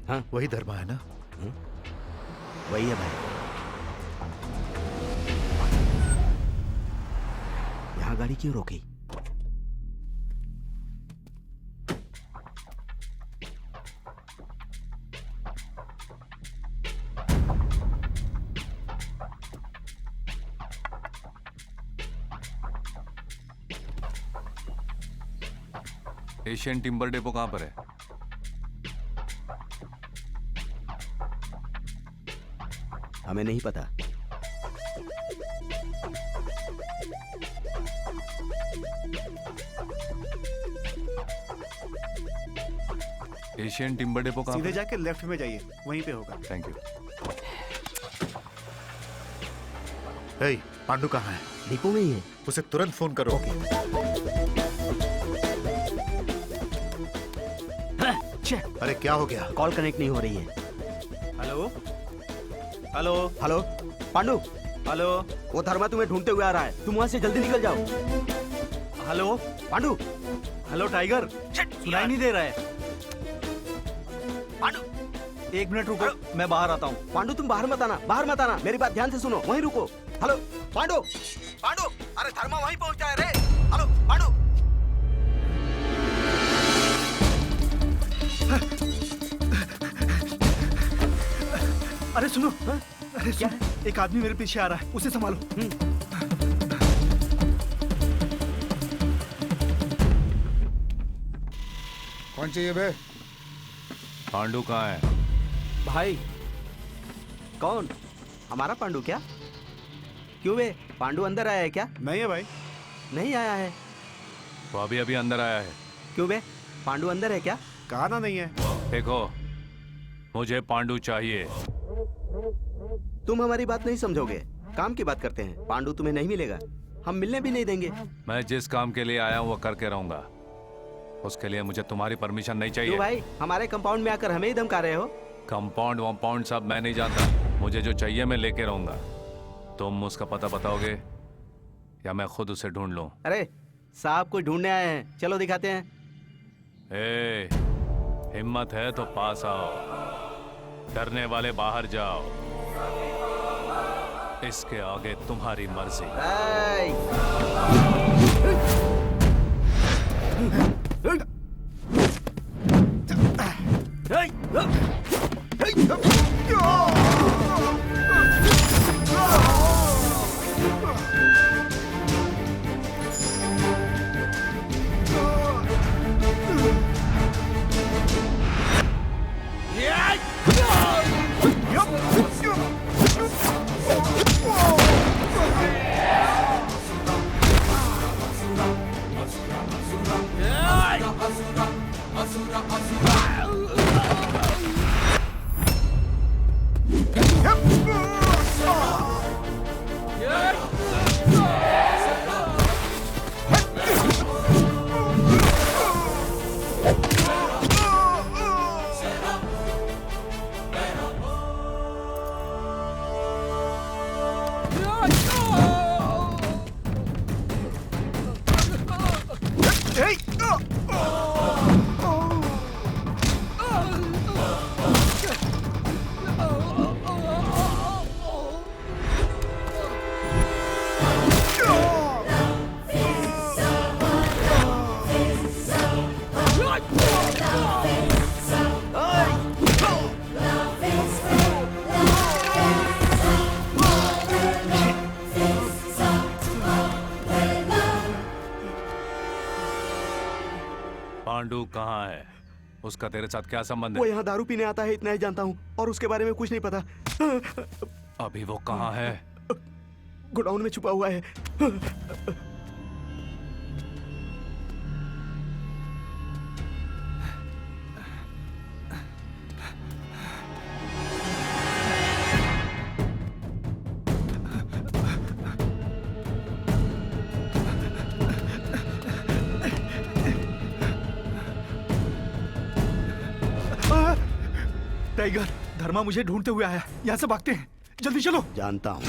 हाँ? वही धर्मा है ना? वही है भाई। यहाँ गाड़ी क्यों रोकी? एशियन टिम्बर डेपो कहाँ पर है? हमें नहीं पता। एशियन टिम्बर डेपो कहाँ सीधे पर? जाके लेफ्ट में जाइए, वहीं पे होगा। Thank you. हे, पांडु कहाँ है? डिपो में ही है। उसे तुरंत फोन करो। अरे क्या हो गया? कॉल कनेक्ट नहीं हो रही है। Hello hello hello Pandu, hello वो धर्मा तुम्हें ढूंढते हुए आ रहा है, तुम वहां से जल्दी निकल जाओ। हेलो पांडु, हेलो टाइगर, सुनाई नहीं दे रहा है। पांडु, 1 मिनट रुको, मैं बाहर आता हूँ। पांडु तुम बाहर मत आना, बाहर मत आना, मेरी बात ध्यान से सुनो, वहीं रुको। हेलो पांडु, पांडु, अरे धर्मा वहीं पहुंचा है रे। हेलो पांडु। अरे सुनो, अरे क्या है? एक आदमी मेरे पीछे आ रहा है, उसे संभालो। कौन चाहिए बे? पांडु कहाँ है? भाई कौन? हमारा पांडु क्या? क्यों बे, पांडु अंदर आया है क्या? नहीं है भाई। नहीं आया है। वो अभी अभी अंदर आया है। क्यों बे, पांडु अंदर है क्या? कहा ना नहीं है। देखो, मुझे पांडु चाहिए। तुम हमारी बात नहीं समझोगे, काम की बात करते हैं। पांडु तुम्हें नहीं मिलेगा, हम मिलने भी नहीं देंगे। मैं जिस काम के लिए आया हूँ वो करके रहूंगा। उसके लिए मुझे तुम्हारी परमिशन नहीं चाहिए। क्यों भाई, हमारे कंपाउंड में आकर हमें ही धमका रहे हो? कंपाउंड वम्पाउंड सब मैं नहीं जानता, मुझे जो चाहिए मैं लेके रहूंगा। तुम उसका पता बताओगे या मैं खुद उसे ढूंढ लूं? अरे साहब कोई ढूंढने आए हैं, चलो दिखाते हैं। ए, हिम्मत है तो पास आओ, डरने वाले बाहर जाओ। इसके आगे तुम्हारी मर्जी। पांडु कहाँ है? उसका तेरे साथ क्या संबंध है? वो यहाँ दारू पीने आता है, इतना ही जानता हूँ, और उसके बारे में कुछ नहीं पता। अभी वो कहाँ है? गोडाउन में छुपा हुआ है। टाइगर, धर्मा मुझे ढूंढते हुए आया, यहाँ से भागते हैं, जल्दी चलो। जानता हूँ,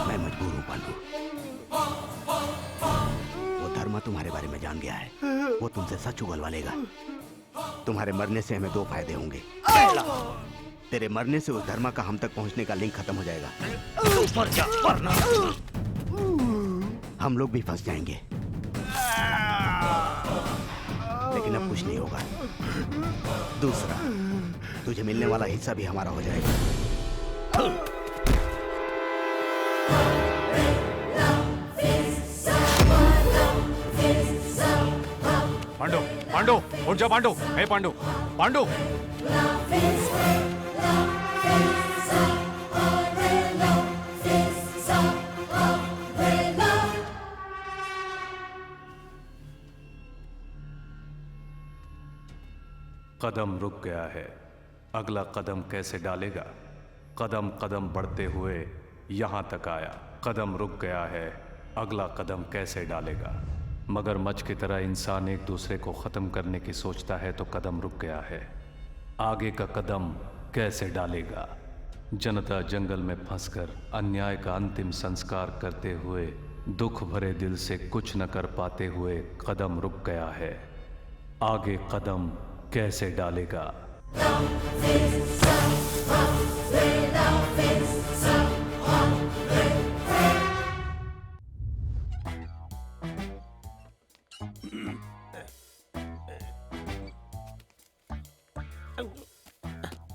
मैं मजबूर हूँ पांडु। वो धर्मा तुम्हारे बारे में जान गया है, वो तुमसे सच उगलवा लेगा। तुम्हारे मरने से हमें 2 फायदे होंगे। पहला, तेरे मरने से उस धर्मा का हम तक पहुंचने का लिंक खत्म हो जाएगा। मर जा, वरना हम लोग भी फंस जाएंगे। लेकिन अब कुछ नहीं होगा। दूसरा, तुझे मिलने वाला हिस्सा भी हमारा हो जाएगा। पांडु, पांडु, उठ जा पांडु। हे पांडु, पांडु। कदम रुक गया है, अगला कदम कैसे डालेगा? कदम कदम बढ़ते हुए यहाँ तक आया। कदम रुक गया है, अगला कदम कैसे डालेगा? मगरमच्छ की तरह इंसान एक दूसरे को ख़त्म करने की सोचता है तो कदम रुक गया है। आगे का कदम कैसे डालेगा? जनता जंगल में फंसकर अन्याय का अंतिम संस्कार करते हुए दुख भरे दिल से कुछ न कर पाते हुए कदम रुक गया है। आगे कदम कैसे डालेगा?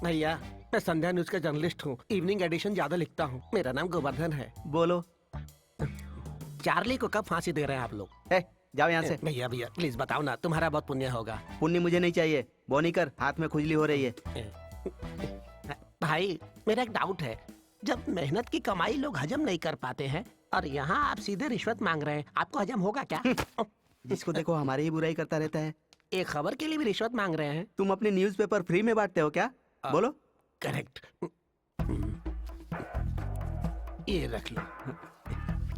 भैया, मैं संध्या न्यूज का जर्नलिस्ट हूँ। इवनिंग एडिशन ज्यादा लिखता हूँ। मेरा नाम गोवर्धन है। बोलो। चार्ली को कब फांसी दे रहे हैं आप लोग? जाओ यहाँ से। भैया भैया प्लीज बताओ ना, तुम्हारा बहुत पुण्य होगा। पुण्य मुझे नहीं चाहिए। बोनी कर, हाथ में खुजली हो रही है। भाई मेरा एक डाउट है, जब मेहनत की कमाई लोग हजम नहीं कर पाते हैं और यहाँ आप सीधे रिश्वत मांग रहे हैं, आपको हजम होगा क्या? इसको देखो, हमारी ही बुराई करता रहता है। एक खबर के लिए भी रिश्वत मांग रहे हैं। तुम अपने न्यूज़पेपर फ्री में बांटते हो क्या? बोलो। करेक्ट। ये रख लो।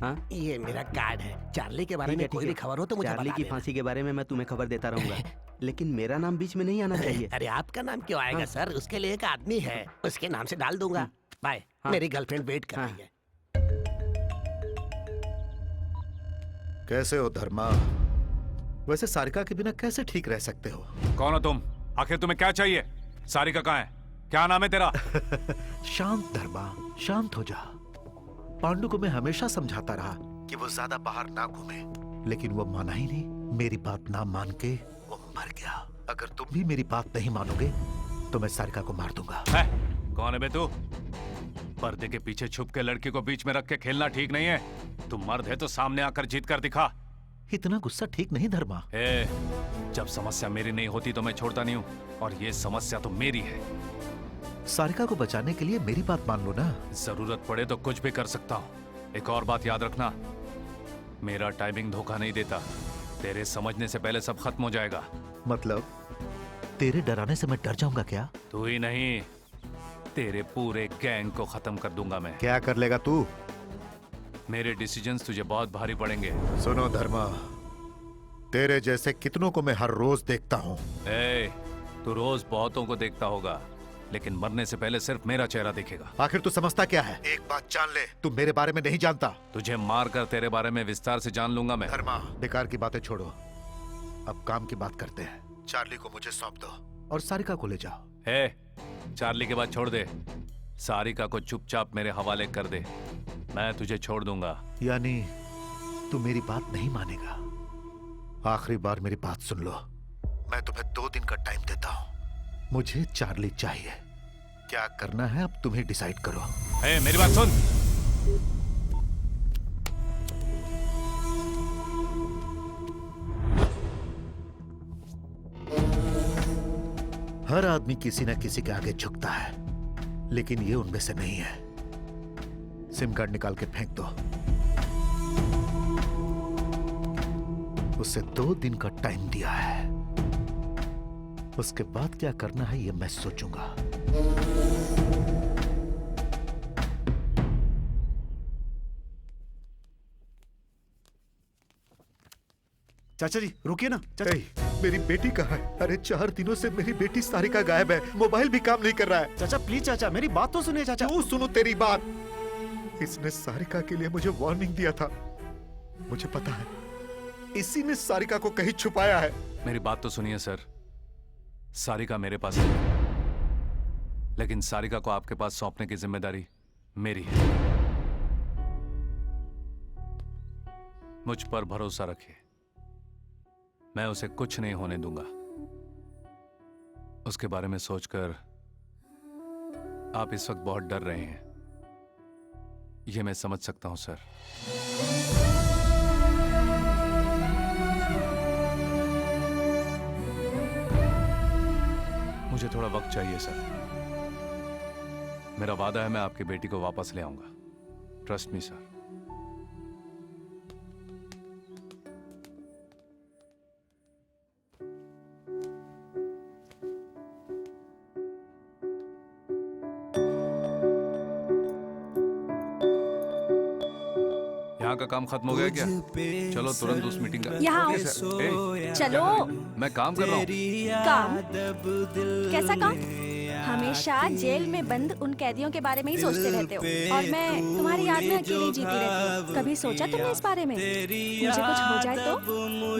हाँ? ये मेरा कार्ड है। चार्ली के बारे में कोई भी खबर हो तो मुझे चार्ली बता की देना। फांसी के बारे में मैं तुम्हें खबर देता रहूंगा। लेकिन मेरा नाम बीच में नहीं आना चाहिए। अरे आपका नाम क्यों आएगा सर? उसके लिए एक आदमी है, उसके नाम से डाल दूंगा। बाय। मेरी गर्लफ्रेंड वेट कर रही है। कैसे हो धर्मा? वैसे सारिका के बिना कैसे ठीक रह सकते हो? कौन हो तुम? आखिर तुम्हें क्या चाहिए? सारिका कहाँ है? क्या नाम है तेरा? शांत धर्मा, शांत हो जा। पांडु को मैं हमेशा समझाता रहा कि वो ज्यादा बाहर ना घूमे, लेकिन वो माना ही नहीं। मेरी बात ना मान के वो मर गया। अगर तुम भी मेरी बात नहीं मानोगे तो मैं सारिका को मार दूंगा। कौन है बे तू? पर्दे के पीछे छुप के लड़की को बीच में रख के खेलना ठीक नहीं है। तू मर्द है तो सामने आकर जीत कर दिखा। इतना गुस्सा ठीक नहीं धर्मा। जब समस्या मेरी नहीं होती तो मैं छोड़ता नहीं हूँ, और ये समस्या तो मेरी है। सारिका को बचाने के लिए मेरी बात मान लो ना। जरूरत पड़े तो कुछ भी कर सकता हूँ। एक और बात याद रखना, मेरा टाइमिंग धोखा नहीं देता। तेरे समझने से पहले सब खत्म हो जाएगा। मतलब तेरे डराने से मैं डर जाऊंगा क्या? तू ही नहीं, तेरे पूरे गैंग को खत्म कर दूंगा मैं। क्या कर लेगा तू? मेरे डिसीजंस तुझे बहुत भारी पड़ेंगे। सुनो धर्मा, तेरे जैसे कितनों को मैं हर रोज देखता हूँ। तू रोज बहुतों को देखता होगा, लेकिन मरने से पहले सिर्फ मेरा चेहरा दिखेगा। आखिर तू समझता क्या है? एक बात जान ले, तू मेरे बारे में नहीं जानता। तुझे मार कर तेरे बारे में विस्तार से जान लूंगा मैं। धर्मा, बेकार की बातें छोड़ो, अब काम की बात करते हैं। चार्ली को मुझे सौंप दो और सारिका को ले जाओ। चार्ली के बाद छोड़ दे, सारिका को चुपचाप मेरे हवाले कर दे, मैं तुझे छोड़ दूंगा। यानी तू मेरी बात नहीं मानेगा? आखिरी बार मेरी बात सुन लो, मैं तुम्हें 2 दिन का टाइम देता हूँ। मुझे चार्ली चाहिए। क्या करना है अब तुम्हें डिसाइड करो। मेरी बात सुन। हर आदमी किसी न किसी के आगे झुकता है, लेकिन ये उनमें से नहीं है। सिम कार्ड निकाल के फेंक दो। उसे 2 दिन का टाइम दिया है, उसके बाद क्या करना है ये मैं सोचूंगा। चाचा जी रुकिए ना। मेरी बेटी कहाँ है? अरे 4 दिनों से मेरी बेटी सारिका गायब है, मोबाइल भी काम नहीं कर रहा है। चाचा प्लीज, चाचा मेरी बात तो सुनिए। चाचा क्यों सुनो तेरी बात? इसने सारिका के लिए मुझे वार्निंग दिया था, मुझे पता है। इसी ने सारिका को कहीं छुपाया है। मेरी बात तो सुनिए सर, सारिका मेरे पास है, लेकिन सारिका को आपके पास सौंपने की जिम्मेदारी मेरी है। मुझ पर भरोसा रखिए, मैं उसे कुछ नहीं होने दूंगा। उसके बारे में सोचकर आप इस वक्त बहुत डर रहे हैं, यह मैं समझ सकता हूं सर। मुझे थोड़ा वक्त चाहिए सर। मेरा वादा है मैं आपकी बेटी को वापस ले आऊंगा। Trust me sir. यहाँ का काम खत्म हो गया क्या? चलो तुरंत उस मीटिंग का। यहाँ आओ। चलो। मैं काम कर रहा हूँ। काम? कैसा काम? हमेशा जेल में बंद उन कैदियों के बारे में ही सोचते रहते हो और मैं तुम्हारी याद में अकेली जीती रहती हूँ। कभी सोचा तुमने इस बारे में? मुझे कुछ हो जाए तो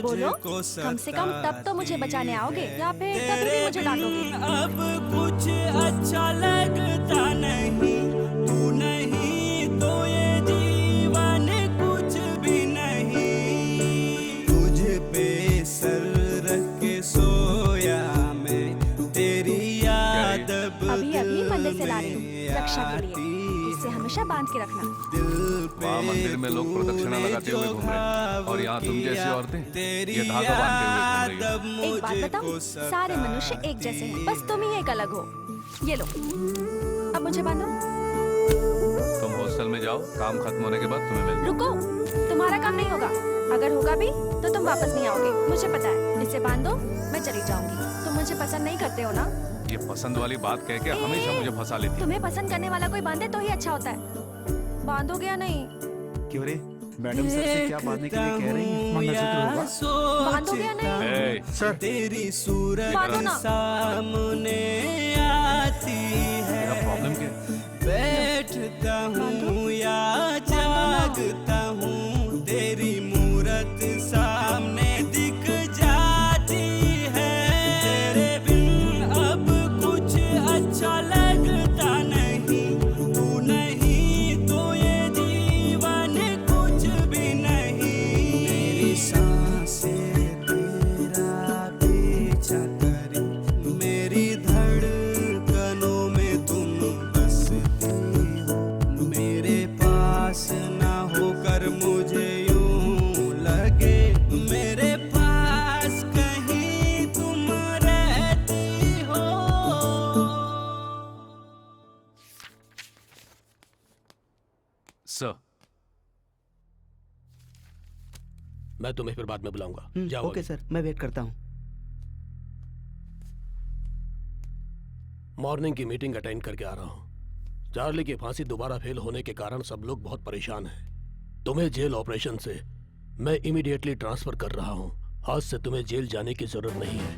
बोलो, कम से कम तब तो मुझे बचाने आओगे, या फिर तभी भी मुझे डांटोगे। अब कुछ अच्छा लगता नहीं, तू नहीं तो ये जीवन कुछ भी नहीं। तुझ पे सर रख के सोया मैं, तेरी याद अभी मंदिर से ला रही हूँ रक्षा के लिए, इसे हमेशा बांध के रखना। वहाँ मंदिर में लोग प्रदक्षिणा लगाते हुए घूम रहे हैं और यहाँ तुम जैसी औरतें ये धागा बांधते हुए घूम रही हो। एक बात बताऊं, सारे मनुष्य एक जैसे हैं, बस तुम ही एक अलग हो। ये लो, अब मुझे बांधो। तुम हॉस्टल में जाओ, काम खत्म होने के बाद तुम्हें मिलता हूं। रुको, तुम्हारा काम नहीं होगा। अगर होगा भी तो तुम वापस नहीं आओगे, मुझे पता है। इसे बांधो, मैं चली जाऊंगी। तुम मुझे पसंद नहीं करते हो ना? ये पसंद वाली बात कह के हमेशा मुझे फंसा लेती है। तुम्हें पसंद करने वाला कोई बांधे तो ही अच्छा होता है। बांधोगे या नहीं? क्यों रे, मैडम सर से क्या बांधने के लिए कह रही हैं? मंगलसूत्र होगा? बांधोगे या नहीं? सर, तेरी सूरत बांधो ना। सामने आती है। मेरा प्रॉब्लम क्या है? बैठता हूँ या जागता हूँ, तेरी मूरत सामने दिख जाती है। तेरे बिन अब कुछ अच्छा लगता नहीं, तू नहीं तो ये जीवन कुछ भी नहीं। मेरी सांसें तेरा पीछा करे, मेरी धड़कनों में तुम बसती हो। मेरे पास ना होकर मुझे यूं लगे, मेरे पास कहीं तुम रहती हो। सर, मैं तुम्हें फिर बाद में बुलाऊंगा। जाओ ओके अभी। सर, मैं वेट करता हूँ। मॉर्निंग की मीटिंग अटेंड करके आ रहा हूँ। चार्ली की फांसी दोबारा फेल होने के कारण सब लोग बहुत परेशान हैं। तुम्हें जेल ऑपरेशन से मैं इमीडिएटली ट्रांसफर कर रहा हूँ। आज से तुम्हें जेल जाने की जरूरत नहीं है,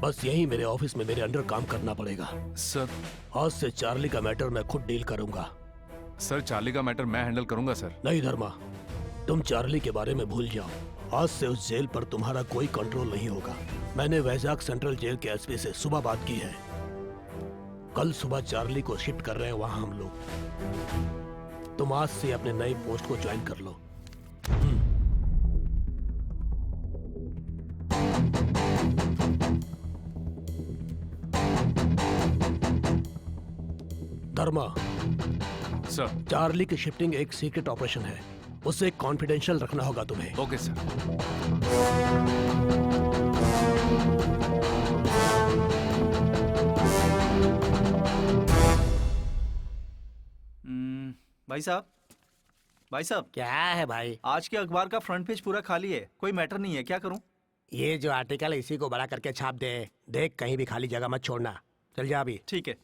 बस यहीं मेरे ऑफिस में मेरे अंडर काम करना पड़ेगा। सर, आज से चार्ली का मैटर मैं खुद डील करूंगा। सर चार्ली का मैटर मैं हैंडल करूंगा सर। नहीं धर्मा, तुम चार्ली के बारे में भूल जाओ। आज से उस जेल पर तुम्हारा कोई कंट्रोल नहीं होगा। मैंने वैजाग सेंट्रल जेल के एसपी से सुबह बात की है। कल सुबह चार्ली को शिफ्ट कर रहे हैं वहां हम लोग। तुम आज से अपने नए पोस्ट को ज्वाइन कर लो। धर्मा सर, चार्ली की शिफ्टिंग एक सीक्रेट ऑपरेशन है, उसे कॉन्फिडेंशियल रखना होगा तुम्हें। Okay sir. भाई साहब क्या है भाई? आज के अखबार का फ्रंट पेज पूरा खाली है, कोई मैटर नहीं है, क्या करूं? ये जो आर्टिकल है इसी को बड़ा करके छाप दे। देख कहीं भी खाली जगह मत छोड़ना। चल जा अभी। ठीक है।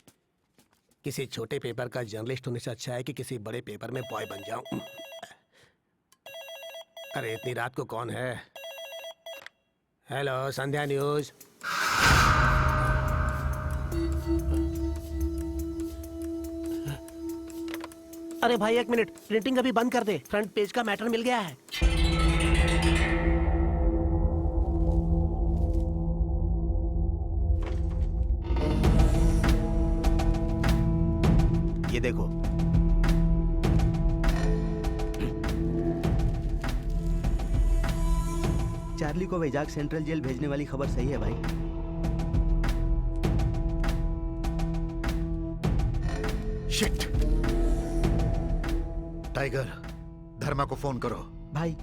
किसी छोटे पेपर का जर्नलिस्ट होने से अच्छा है कि किसी बड़े पेपर में बॉय बन जाऊं। अरे इतनी रात को कौन है? हेलो, संध्या न्यूज। अरे भाई एक मिनट, प्रिंटिंग अभी बंद कर दे, फ्रंट पेज का मैटर मिल गया है। ये देखो, चार्ली को वैजाग सेंट्रल जेल भेजने वाली खबर सही है भाई। शिट। टाइगर, धर्मा को फोन करो। भाई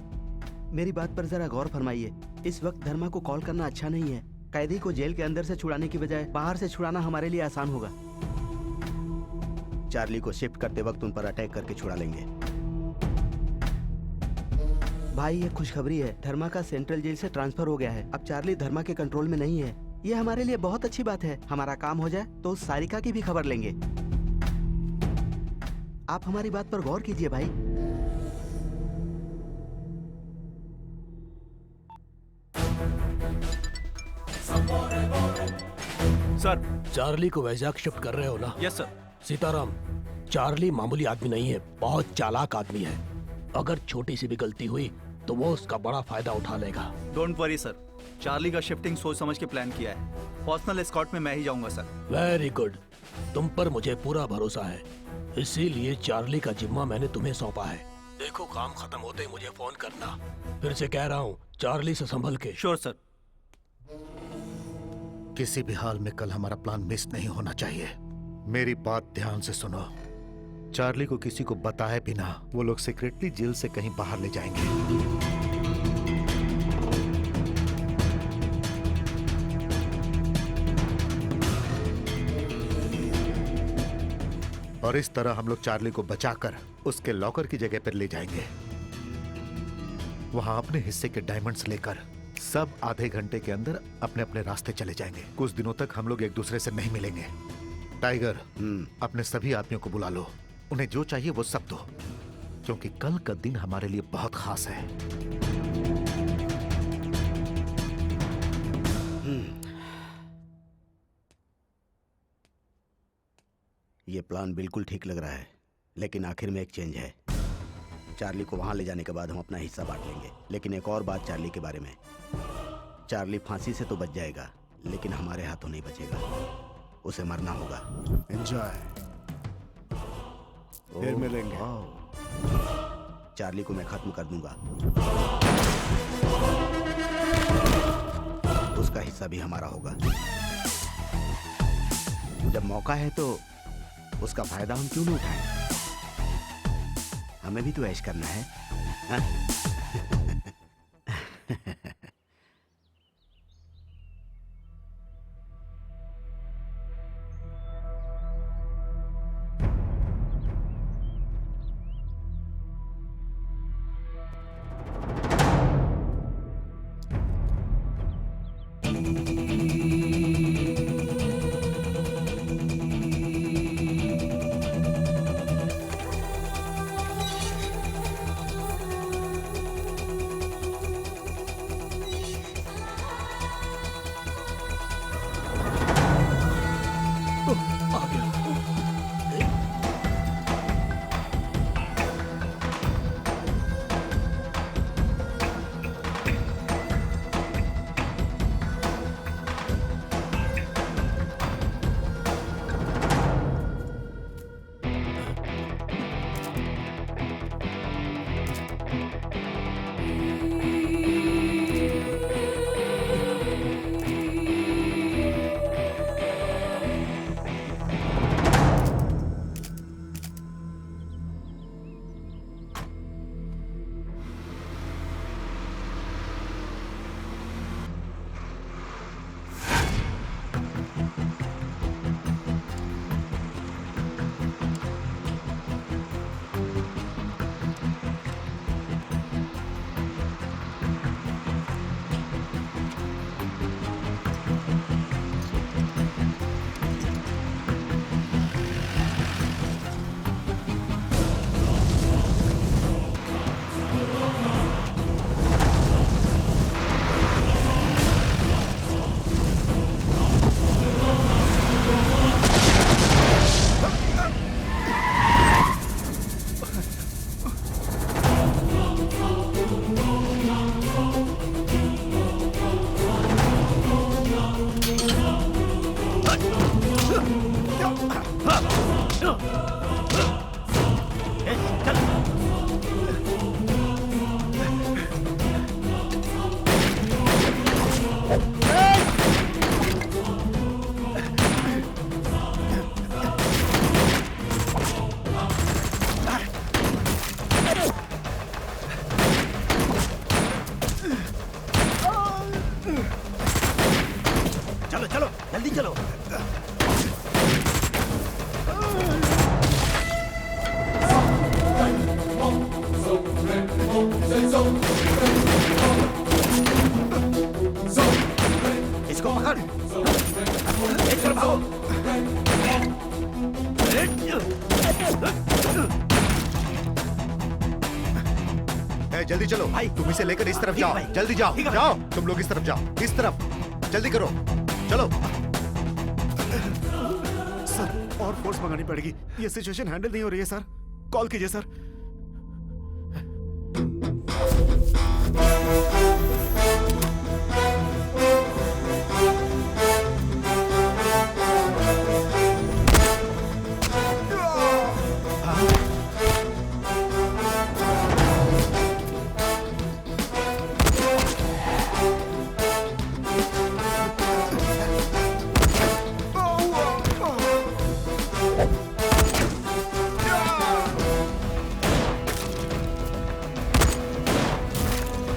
मेरी बात पर जरा गौर फरमाइए। इस वक्त धर्मा को कॉल करना अच्छा नहीं है। कैदी को जेल के अंदर से छुड़ाने की बजाय बाहर से छुड़ाना हमारे लिए आसान होगा। चार्ली को शिफ्ट करते वक्त उन पर अटैक करके छुड़ा लेंगे। भाई ये खुशखबरी है, धर्मा का सेंट्रल जेल से ट्रांसफर हो गया है। अब चार्ली धर्मा के कंट्रोल में नहीं है। ये हमारे लिए बहुत अच्छी बात है। हमारा काम हो जाए तो उस सारिका की भी खबर लेंगे। आप हमारी बात पर गौर कीजिए भाई। सर, चार्ली को वैजाग शिफ्ट कर रहे हो ना? Yes sir. सीताराम, चार्ली मामूली आदमी नहीं है, बहुत चालाक आदमी है। अगर छोटी सी भी गलती हुई तो वो उसका बड़ा फायदा उठा लेगा। डोंट वरी सर, चार्ली का शिफ्टिंग सोच समझ के प्लान किया है। पर्सनल एस्कॉर्ट में मैं ही जाऊंगा सर। वेरी गुड, तुम पर मुझे पूरा भरोसा है, इसीलिए चार्ली का जिम्मा मैंने तुम्हें सौंपा है। देखो काम खत्म होते ही मुझे फोन करना। फिर से कह रहा हूँ, चार्ली से संभल के। Sure sir. किसी भी हाल में कल हमारा प्लान मिस नहीं होना चाहिए। मेरी बात ध्यान से सुनो। चार्ली को किसी को बताए बिना वो लोग सीक्रेटली जेल से कहीं बाहर ले जाएंगे। और इस तरह हम लोग चार्ली को बचाकर उसके लॉकर की जगह पर ले जाएंगे। वहां अपने हिस्से के डायमंड्स लेकर सब आधे घंटे के अंदर अपने अपने रास्ते चले जाएंगे। कुछ दिनों तक हम लोग एक दूसरे से नहीं मिलेंगे। टाइगर, अपने सभी आदमियों को बुला लो। उन्हें जो चाहिए वो सब दो, क्योंकि कल का दिन हमारे लिए बहुत खास है। ये प्लान बिल्कुल ठीक लग रहा है, लेकिन आखिर में एक चेंज है। चार्ली को वहां ले जाने के बाद हम अपना हिस्सा बांट लेंगे। लेकिन एक और बात चार्ली के बारे में, चार्ली फांसी से तो बच जाएगा, लेकिन हमारे हाथों नहीं बचेगा। उसे मरना होगा। एंजॉय, फिर मिलेंगे। चार्ली को मैं खत्म कर दूंगा, उसका हिस्सा भी हमारा होगा। जब मौका है तो उसका फायदा हम क्यों नहीं उठाएं? हमें भी तो ऐश करना है, हाँ? चलो। इसको पकड़। एक तरफ आओ। जल्दी चलो भाई, तुम इसे लेकर इस तरफ जाओ। जल्दी जाओ, जाओ तुम लोग इस तरफ जाओ, इस तरफ जल्दी करो, चलो। सर और फोर्स मंगानी पड़ेगी, ये सिचुएशन हैंडल नहीं हो रही है सर। कॉल कीजिए सर।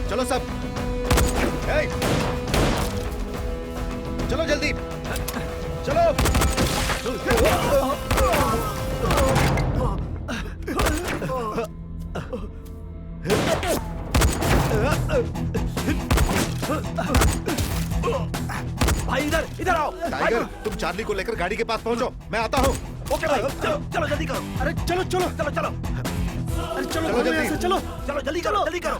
चलो सब, चलो जल्दी, चलो। भाई इधर इधर आओ। टाइगर, तुम चार्ली को लेकर गाड़ी के पास पहुंचो, मैं आता हूँ। ओके भाई, चलो चलो जल्दी करो। अरे चलो चलो चलो चलो। अरे चलो चलो जल्दी। ऐसे चलो चलो जल्दी करो, जल्दी करो।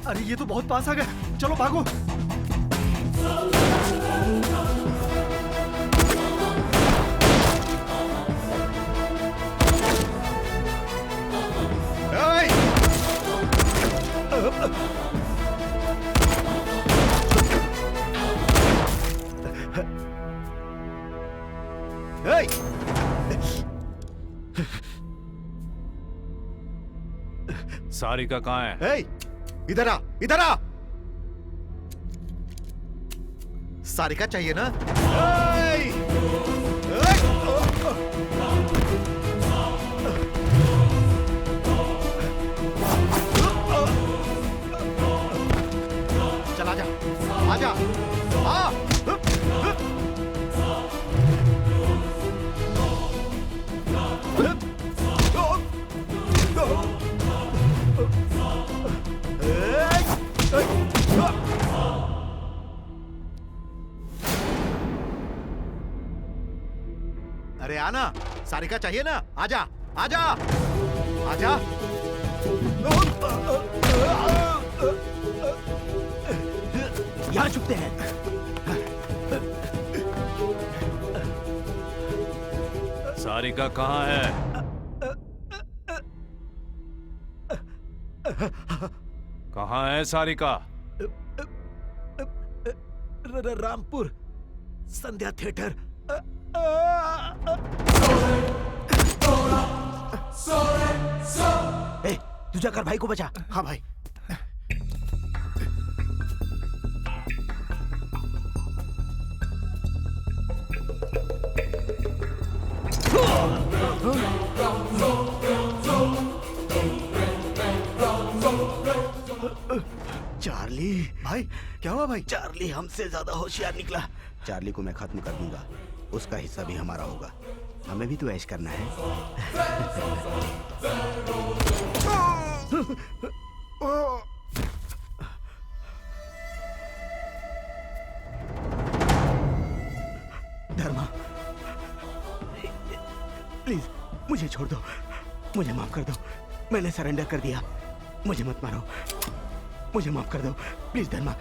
अरे ये तो बहुत पास आ गया, चलो भागो। सारिका कहाँ है? इधर आ, इधर आ। सारिका चाहिए ना? चल आजा, आजा, आ। अरे आना, सारिका चाहिए ना? आजा, आजा, आजा। यहाँ छुपते हैं। सारिका कहाँ है? कहाँ है सारिका? रामपुर संध्या थिएटर। ए, तू जाकर भाई को बचा। हाँ भाई। चार्ली भाई क्या हुआ भाई? चार्ली हमसे ज्यादा होशियार निकला। चार्ली को मैं खत्म कर दूंगा, उसका हिस्सा भी हमारा होगा। हमें भी तो ऐश करना है। धर्मा, प्लीज मुझे छोड़ दो, मुझे माफ कर दो। मैंने सरेंडर कर दिया, मुझे मत मारो, मुझे माफ कर दो please Dharma.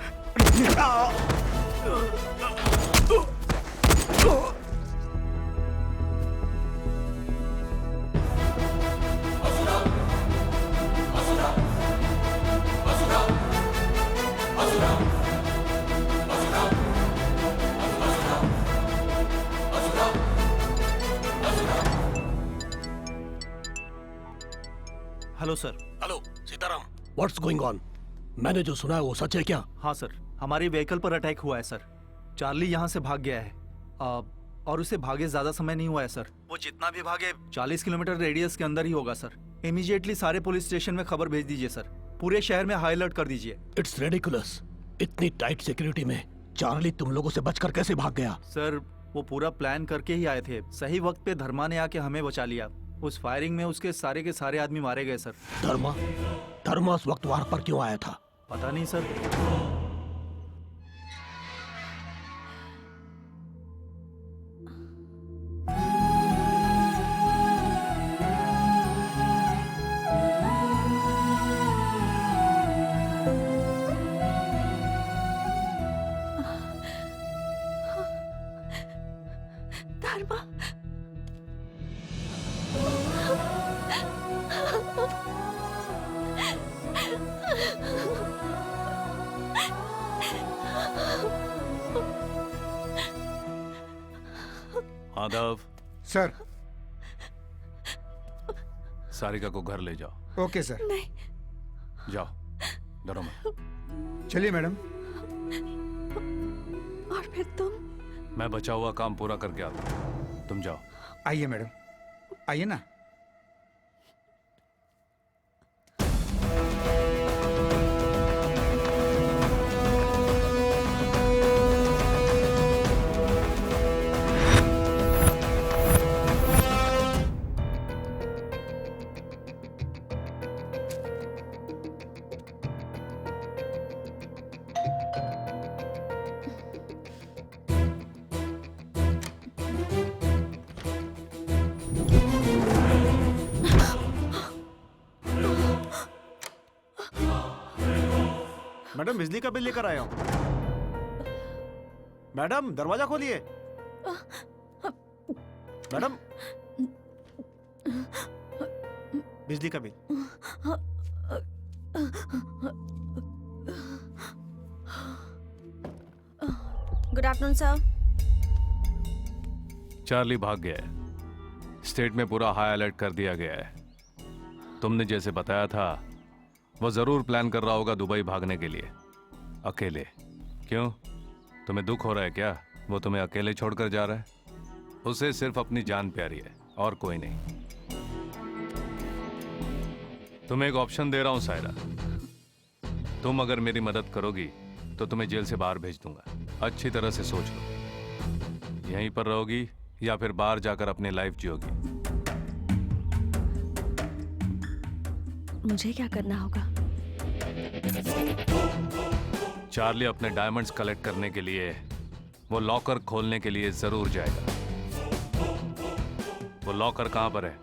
Hello sir. Hello Sitaram, what's going on? मैंने जो सुना है वो सच है क्या? हाँ सर, हमारी व्हीकल पर अटैक हुआ है सर। चार्ली यहाँ से भाग गया है। और उसे भागे ज्यादा समय नहीं हुआ है सर। वो जितना भी भागे 40 किलोमीटर रेडियस के अंदर ही होगा सर। इमीडिएटली सारे पुलिस स्टेशन में खबर भेज दीजिए सर। पूरे शहर में हाई अलर्ट कर दीजिए। It's ridiculous. इतनी टाइट सिक्योरिटी में चार्ली तुम लोगों से बचकर कैसे भाग गया? सर वो पूरा प्लान करके ही आए थे। सही वक्त पे धर्मा ने आके हमें बचा लिया। उस फायरिंग में उसके सारे के सारे आदमी मारे गए सर। धर्मा उस वक्त वहां पर क्यों आया था? पता नहीं सर। माधव। सर। सारिका को घर ले जाओ। Okay sir. नहीं। जाओ, डरो मत। चलिए मैडम। और फिर तुम? मैं बचा हुआ काम पूरा करके आता हूँ, तुम जाओ। आइए मैडम, आइए ना। मैडम बिजली का बिल लेकर आया हूँ। मैडम दरवाजा खोलिए। मैडम बिजली का bill. Good afternoon sir. Charlie भाग गया है। स्टेट में पूरा हाई अलर्ट कर दिया गया है। तुमने जैसे बताया था वो जरूर प्लान कर रहा होगा दुबई भागने के लिए, अकेले। क्यों, तुम्हें दुख हो रहा है क्या? वो तुम्हें अकेले छोड़कर जा रहा है? उसे सिर्फ अपनी जान प्यारी है और कोई नहीं। तुम्हें एक ऑप्शन दे रहा हूं सायरा। तुम अगर मेरी मदद करोगी तो तुम्हें जेल से बाहर भेज दूंगा। अच्छी तरह से सोच लो, यहीं पर रहोगी या फिर बाहर जाकर अपनी लाइफ जियोगी। मुझे क्या करना होगा? चार्ली अपने डायमंड्स कलेक्ट करने के लिए वो लॉकर खोलने के लिए जरूर जाएगा। वो लॉकर कहां पर है?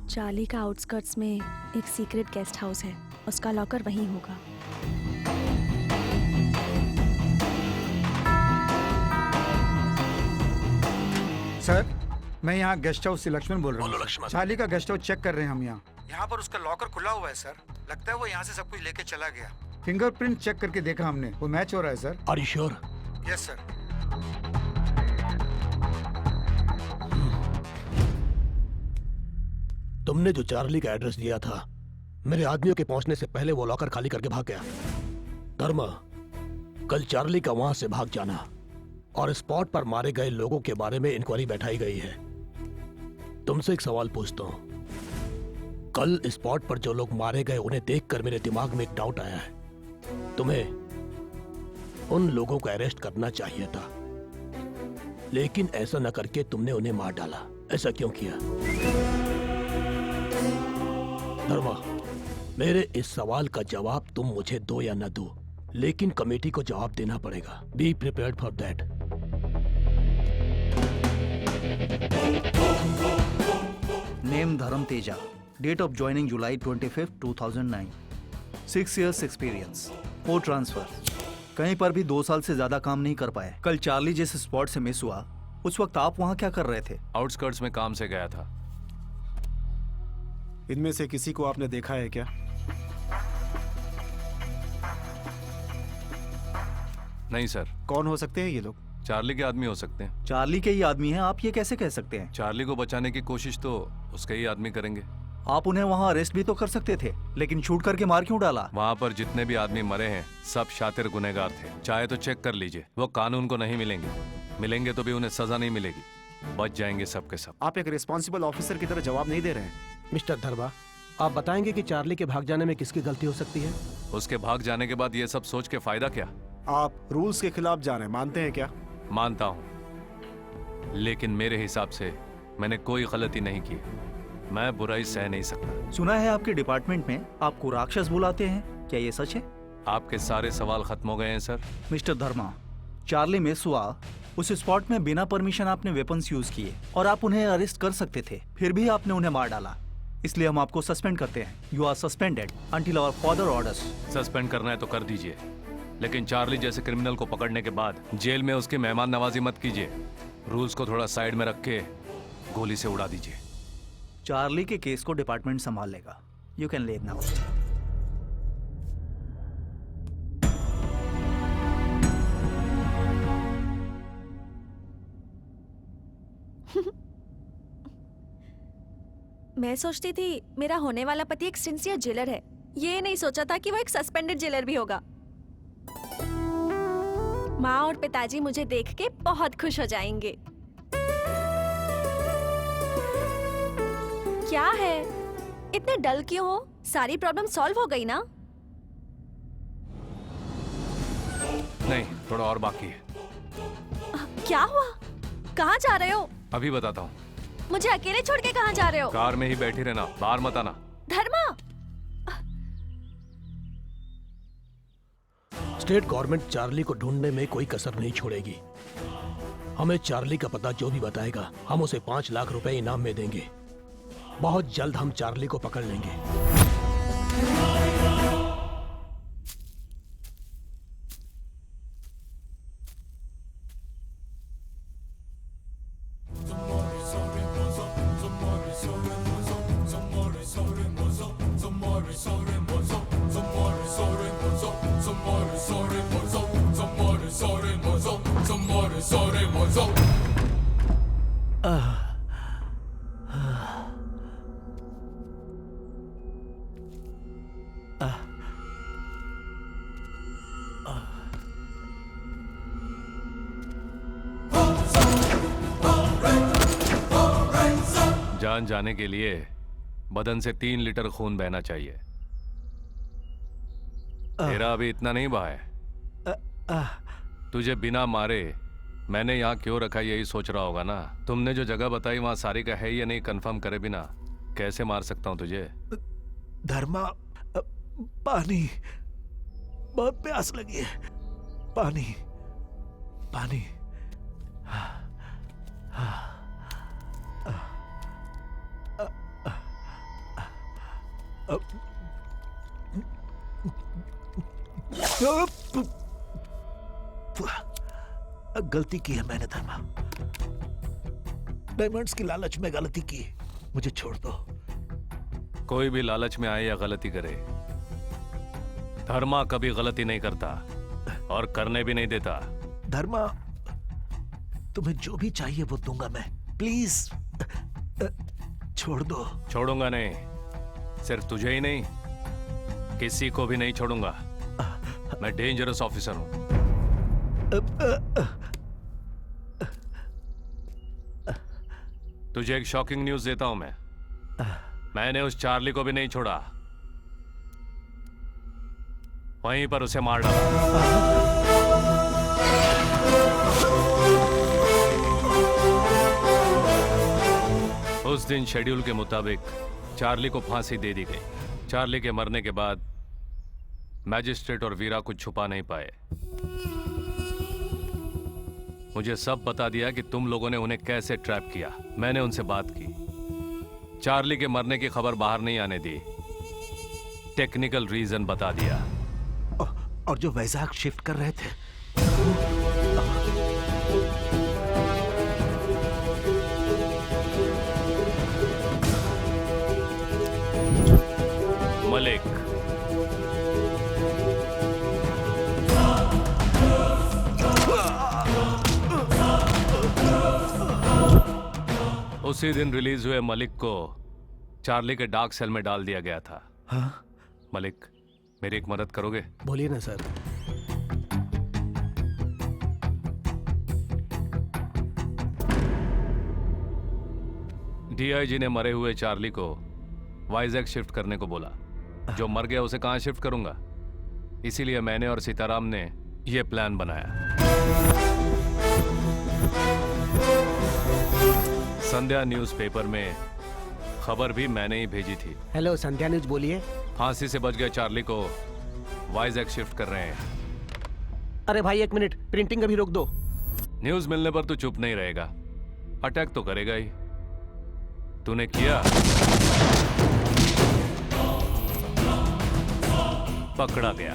चार्ली का आउटस्कर्ट्स में एक सीक्रेट गेस्ट हाउस है, उसका लॉकर वहीं होगा। सर, मैं यहाँ गेस्ट हाउस से लक्ष्मण बोल रहा हूँ। लक्ष्मण। चार्ली का गेस्ट हाउस चेक कर रहे हैं हम यहाँ पर उसका लॉकर खुला हुआ है सर। लगता है वो यहाँ से सब कुछ लेके चला गया। फिंगरप्रिंट चेक करके देखा हमने, वो मैच हो रहा है sir. Are you sure? Yes sir. तुमने जो चार्ली का एड्रेस दिया था, मेरे आदमियों के पहुंचने से पहले वो लॉकर खाली करके भाग गया। धर्मा, कल चार्ली का वहां से भाग जाना और स्पॉट पर मारे गए लोगों के बारे में इंक्वायरी बैठाई गई है। तुमसे एक सवाल पूछता हूं। कल स्पॉट पर जो लोग मारे गए उन्हें देखकर मेरे दिमाग में एक डाउट आया है। तुम्हें उन लोगों को अरेस्ट करना चाहिए था, लेकिन ऐसा न करके तुमने उन्हें मार डाला। ऐसा क्यों किया? धर्मा, मेरे इस सवाल का जवाब तुम मुझे दो या न दो, लेकिन कमेटी को जवाब देना पड़ेगा। Be prepared for that. Name Dharma Teja. Date of joining July 25, 2009। 6 years experience. 4 transfer. कहीं पर भी 2 साल से ज्यादा काम नहीं कर पाए। कल चार्ली जिस स्पॉट से मिस हुआ, उस वक्त आप वहां क्या कर रहे थे? आउटस्कर्ट्स में काम से गया था। इनमें से किसी को आपने देखा है क्या? नहीं सर। कौन हो सकते हैं ये लोग? चार्ली के आदमी हो सकते हैं। चार्ली के ही आदमी हैं, आप ये कैसे कह सकते हैं? चार्ली को बचाने की कोशिश तो उसके ही आदमी करेंगे। आप उन्हें वहाँ अरेस्ट भी तो कर सकते थे, लेकिन शूट करके मार क्यों डाला? वहाँ पर जितने भी आदमी मरे हैं सब शातिर गुनहगार थे। चाहे तो चेक कर लीजिए, वो कानून को नहीं मिलेंगे। मिलेंगे तो भी उन्हें सजा नहीं मिलेगी, बच जाएंगे सब के सब। आप एक रिस्पॉन्सिबल ऑफिसर की तरह जवाब नहीं दे रहे हैं। मिस्टर धर्मा, आप बताएंगे कि चार्ली के भाग जाने में किसकी गलती हो सकती है? उसके भाग जाने के बाद ये सब सोच के फायदा क्या? आप रूल्स के खिलाफ जा रहे हैं, मानते हैं क्या? मानता हूं, लेकिन मेरे हिसाब से मैंने कोई गलती नहीं की। मैं बुराई सह नहीं सकता। सुना है आपके डिपार्टमेंट में आपको राक्षस बुलाते हैं, क्या ये सच है? आपके सारे सवाल खत्म हो गए हैं सर। मिस्टर धर्मा, चार्ली मिस हुआ, उस स्पॉट में बिना परमिशन आपने वेपन्स यूज किए और आप उन्हें अरेस्ट कर सकते थे, फिर भी आपने उन्हें मार डाला। इसलिए हम आपको सस्पेंड करते हैं। You are suspended until our further orders. Suspend करना है तो कर दीजिए, लेकिन चार्ली जैसे क्रिमिनल को पकड़ने के बाद जेल में उसकी मेहमान नवाजी मत कीजिए। रूल्स को थोड़ा साइड में रख के गोली से उड़ा दीजिए। चार्ली के केस को डिपार्टमेंट संभाल लेगा। You can leave now. मैं सोचती थी मेरा होने वाला पति एक सिंसियर जेलर है, ये नहीं सोचा था कि वो एक सस्पेंडेड जेलर भी होगा। माँ और पिताजी मुझे देख के बहुत खुश हो जाएंगे। क्या है, इतने डल क्यों हो? सारी प्रॉब्लम सॉल्व हो गई ना? नहीं, थोड़ा और बाकी है। क्या हुआ? कहाँ जा रहे हो? अभी बताता हूँ। मुझे अकेले छोड़ के कहाँ जा रहे हो? कार में ही बैठी रहना, बाहर मत आना। धर्मा! स्टेट गवर्नमेंट चार्ली को ढूंढने में कोई कसर नहीं छोड़ेगी। हमें चार्ली का पता जो भी बताएगा, हम उसे 5 लाख रुपए इनाम में देंगे। बहुत जल्द हम चार्ली को पकड़ लेंगे। जान जाने के लिए बदन से 3 लीटर खून बहना चाहिए। तेरा अभी इतना नहीं बहा है। तुझे बिना मारे मैंने यहाँ क्यों रखा यही सोच रहा होगा ना। तुमने जो जगह बताई वहां सारिका है या नहीं कंफर्म करे बिना कैसे मार सकता हूँ तुझे? धर्मा, पानी, बहुत प्यास लगी है। पानी, पानी। गलती की है मैंने धर्मा, डायमंड्स की लालच में गलती की, मुझे छोड़ दो। कोई भी लालच में आए या गलती करे, धर्मा कभी गलती नहीं करता और करने भी नहीं देता। धर्मा, तुम्हें जो भी चाहिए वो दूंगा मैं, प्लीज छोड़ दो। छोड़ूंगा नहीं, सिर्फ तुझे ही नहीं, किसी को भी नहीं छोड़ूंगा। मैं डेंजरस ऑफिसर हूं। तुझे एक शॉकिंग न्यूज देता हूं मैं। मैंने उस चार्ली को भी नहीं छोड़ा, वहीं पर उसे मार डाला। उस दिन शेड्यूल के मुताबिक चार्ली को फांसी दे दी गई। चार्ली के मरने के बाद मैजिस्ट्रेट और वीरा कुछ छुपा नहीं पाए। मुझे सब बता दिया कि तुम लोगों ने उन्हें कैसे ट्रैप किया। मैंने उनसे बात की, चार्ली के मरने की खबर बाहर नहीं आने दी, टेक्निकल रीजन बता दिया। और जो वैजाग शिफ्ट कर रहे थे, मलिक, उसी दिन रिलीज हुए मलिक को चार्ली के डार्क सेल में डाल दिया गया था। हाँ? मलिक, मेरी एक मदद करोगे? बोलिए ना सर। डीआईजी ने मरे हुए चार्ली को वाइजैक शिफ्ट करने को बोला। जो मर गया उसे कहाँ शिफ्ट करूंगा? इसीलिए मैंने और सीताराम ने यह प्लान बनाया। संध्या न्यूज़पेपर में खबर भी मैंने ही भेजी थी। हेलो, संध्या न्यूज बोलिए। फांसी से बच गए चार्ली को वाइजैक शिफ्ट कर रहे हैं। अरे भाई एक मिनट, प्रिंटिंग अभी रोक दो। न्यूज मिलने पर तू चुप नहीं रहेगा, अटैक तो करेगा ही। तूने किया, पकड़ा गया।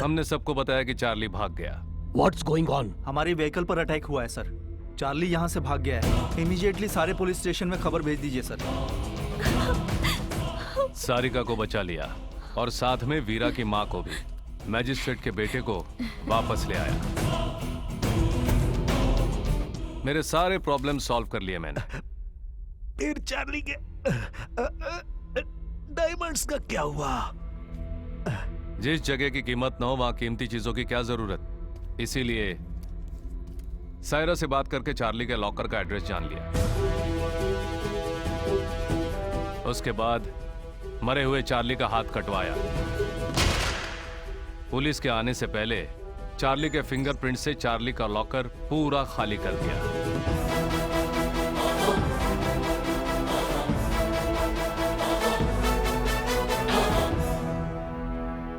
हमने सबको बताया कि चार्ली भाग गया। What's going on? हमारी व्हीकल पर अटैक हुआ है सर। चार्ली यहाँ से भाग गया है। इमीडिएटली सारे पुलिस स्टेशन में खबर भेज दीजिए सर। सारिका को बचा लिया और साथ में वीरा की माँ को भी। मैजिस्ट्रेट के बेटे को वापस ले आया। मेरे सारे प्रॉब्लम सॉल्व कर लिए मैंने। फिर चार्ली के डायमंड्स का क्या हुआ? जिस जगह की कीमत न हो वहां कीमती चीजों की क्या जरूरत। इसीलिए सायरा से बात करके चार्ली के लॉकर का एड्रेस जान लिया। उसके बाद मरे हुए चार्ली का हाथ कटवाया। पुलिस के आने से पहले चार्ली के फिंगरप्रिंट से चार्ली का लॉकर पूरा खाली कर दिया।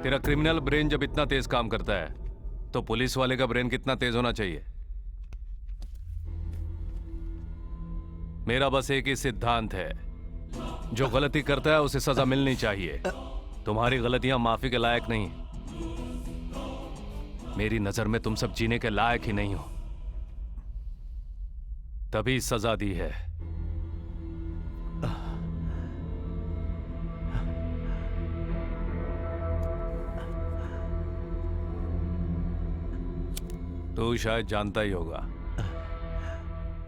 तेरा क्रिमिनल ब्रेन जब इतना तेज काम करता है तो पुलिस वाले का ब्रेन कितना तेज होना चाहिए? मेरा बस एक ही सिद्धांत है, जो गलती करता है उसे सजा मिलनी चाहिए। तुम्हारी गलतियां माफी के लायक नहीं। मेरी नजर में तुम सब जीने के लायक ही नहीं हो, तभी सजा दी है। तू शायद जानता ही होगा,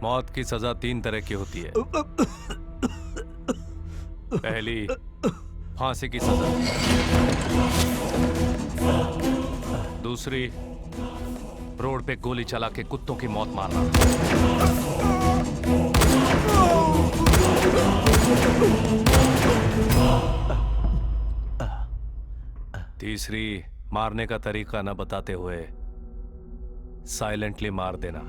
मौत की सजा 3 तरह की होती है। पहली, फांसी की सजा। दूसरी, रोड पे गोली चला के कुत्तों की मौत मारना। तीसरी, मारने का तरीका न बताते हुए साइलेंटली मार देना।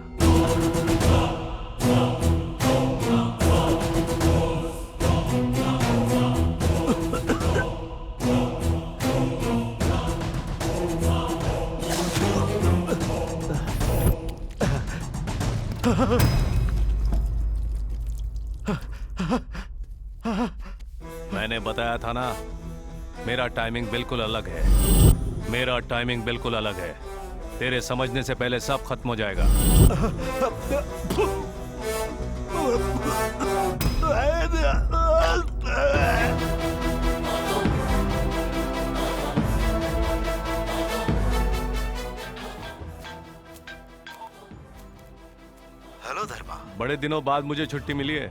मैंने बताया था ना, मेरा टाइमिंग बिल्कुल अलग है। मेरा टाइमिंग बिल्कुल अलग है। तेरे समझने से पहले सब खत्म हो जाएगा। हेलो धर्मा। बड़े दिनों बाद मुझे छुट्टी मिली है।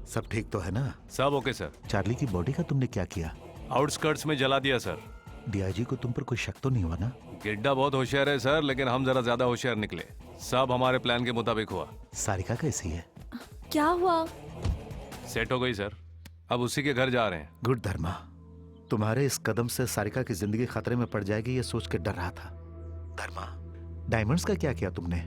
सब ठीक तो है ना? सब ओके सर। चार्ली की बॉडी का तुमने क्या किया? आउटस्कर्ट्स में जला दिया सर। डीआईजी को तुम पर कोई शक तो नहीं हुआ ना? गिड्डा बहुत होशियार है सर, लेकिन हम जरा ज्यादा होशियार निकले। सब हमारे प्लान के मुताबिक हुआ। सारिका कैसी है? क्या हुआ? सेट हो गई सर, अब उसी के घर जा रहे हैं। गुड धर्मा, तुम्हारे इस कदम से सारिका की जिंदगी खतरे में पड़ जाएगी ये सोच के डर रहा था। धर्मा, डायमंड्स का क्या किया तुमने?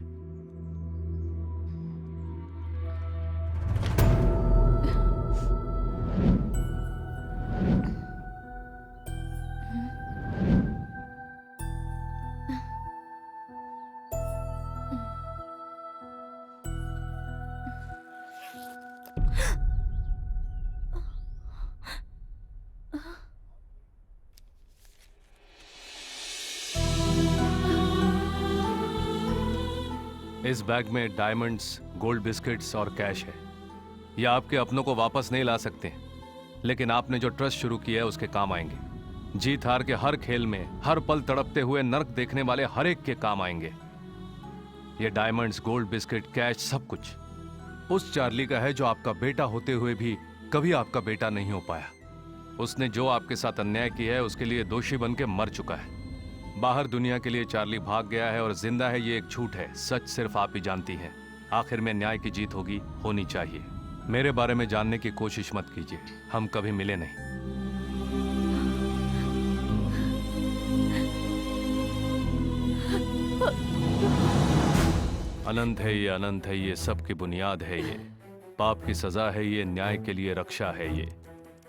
इस बैग में डायमंड्स, गोल्ड बिस्किट्स और कैश है। ये आपके अपनों को वापस नहीं ला सकते, लेकिन आपने जो ट्रस्ट शुरू किया है उसके काम आएंगे। जीत हार के हर खेल में हर पल तड़पते हुए नर्क देखने वाले हर एक के काम आएंगे। ये डायमंड्स, गोल्ड बिस्किट, कैश सब कुछ उस चार्ली का है जो आपका बेटा होते हुए भी कभी आपका बेटा नहीं हो पाया। उसने जो आपके साथ अन्याय किया है उसके लिए दोषी बन के मर चुका है। बाहर दुनिया के लिए चार्ली भाग गया है और जिंदा है ये एक झूठ है, सच सिर्फ आप ही जानती हैं। आखिर में न्याय की जीत होनी चाहिए। मेरे बारे में जानने की कोशिश मत कीजिए, हम कभी मिले नहीं। अनंत है ये, अनंत है ये, सबकी बुनियाद है ये। पाप की सजा है ये, न्याय के लिए रक्षा है ये।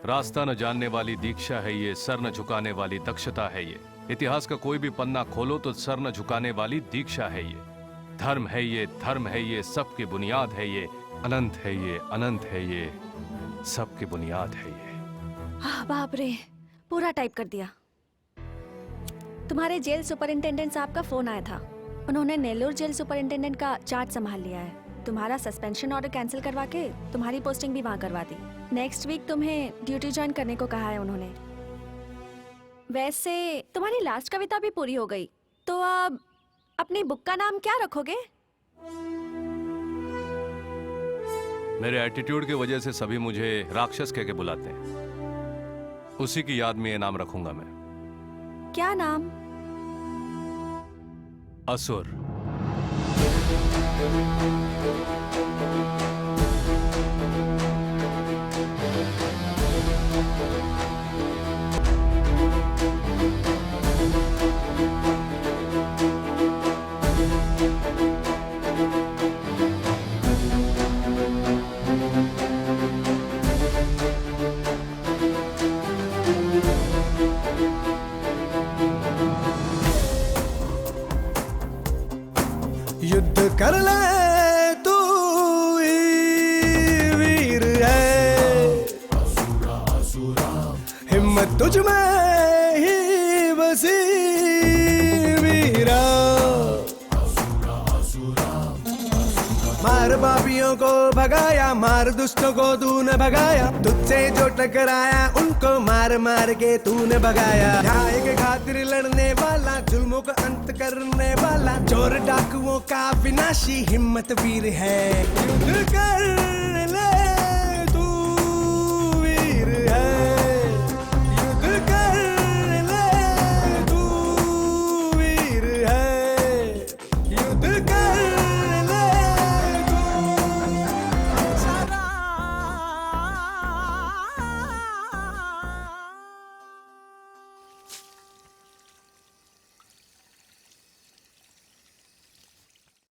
रास्ता न जानने वाली दीक्षा है ये, सर न झुकाने वाली दक्षता है ये। इतिहास का कोई भी पन्ना खोलो तो सर न झुकाने वाली दीक्षा है ये। धर्म है ये, धर्म है ये, सबकी बुनियाद है ये। अनंत है ये, अनंत है ये, सबकी बुनियाद है ये। बाप रे, पूरा टाइप कर दिया। तुम्हारे जेल सुपरिंटेंडेंट साहब का फोन आया था। उन्होंने नेल्लोर जेल सुपरिंटेंडेंट का चार्ज संभाल लिया है। तुम्हारा सस्पेंशन ऑर्डर कैंसिल करवा के तुम्हारी पोस्टिंग भी वहाँ करवा दी। नेक्स्ट वीक तुम्हें ड्यूटी ज्वाइन करने को कहा है उन्होंने। वैसे तुम्हारी लास्ट कविता भी पूरी हो गई, तो अब अपनी बुक का नाम क्या रखोगे? मेरे एटीट्यूड की वजह से सभी मुझे राक्षस कह के बुलाते हैं। उसी की याद में ये नाम रखूंगा मैं। क्या नाम? असुर। युद्ध कर ले तू ही वीर है, हिम्मत तुझ में ही बसी वीरा। मार पापियों को भगाया, मार दुष्टों को तूने भगाया। तुझसे जो टकराया उनको मार मार के तूने भगाया। न्याय के खातिर लड़ने वाला, जुल्मों का अंत करने वाला, चोर डाकुओं का विनाशी हिम्मत वीर है। युद्ध कर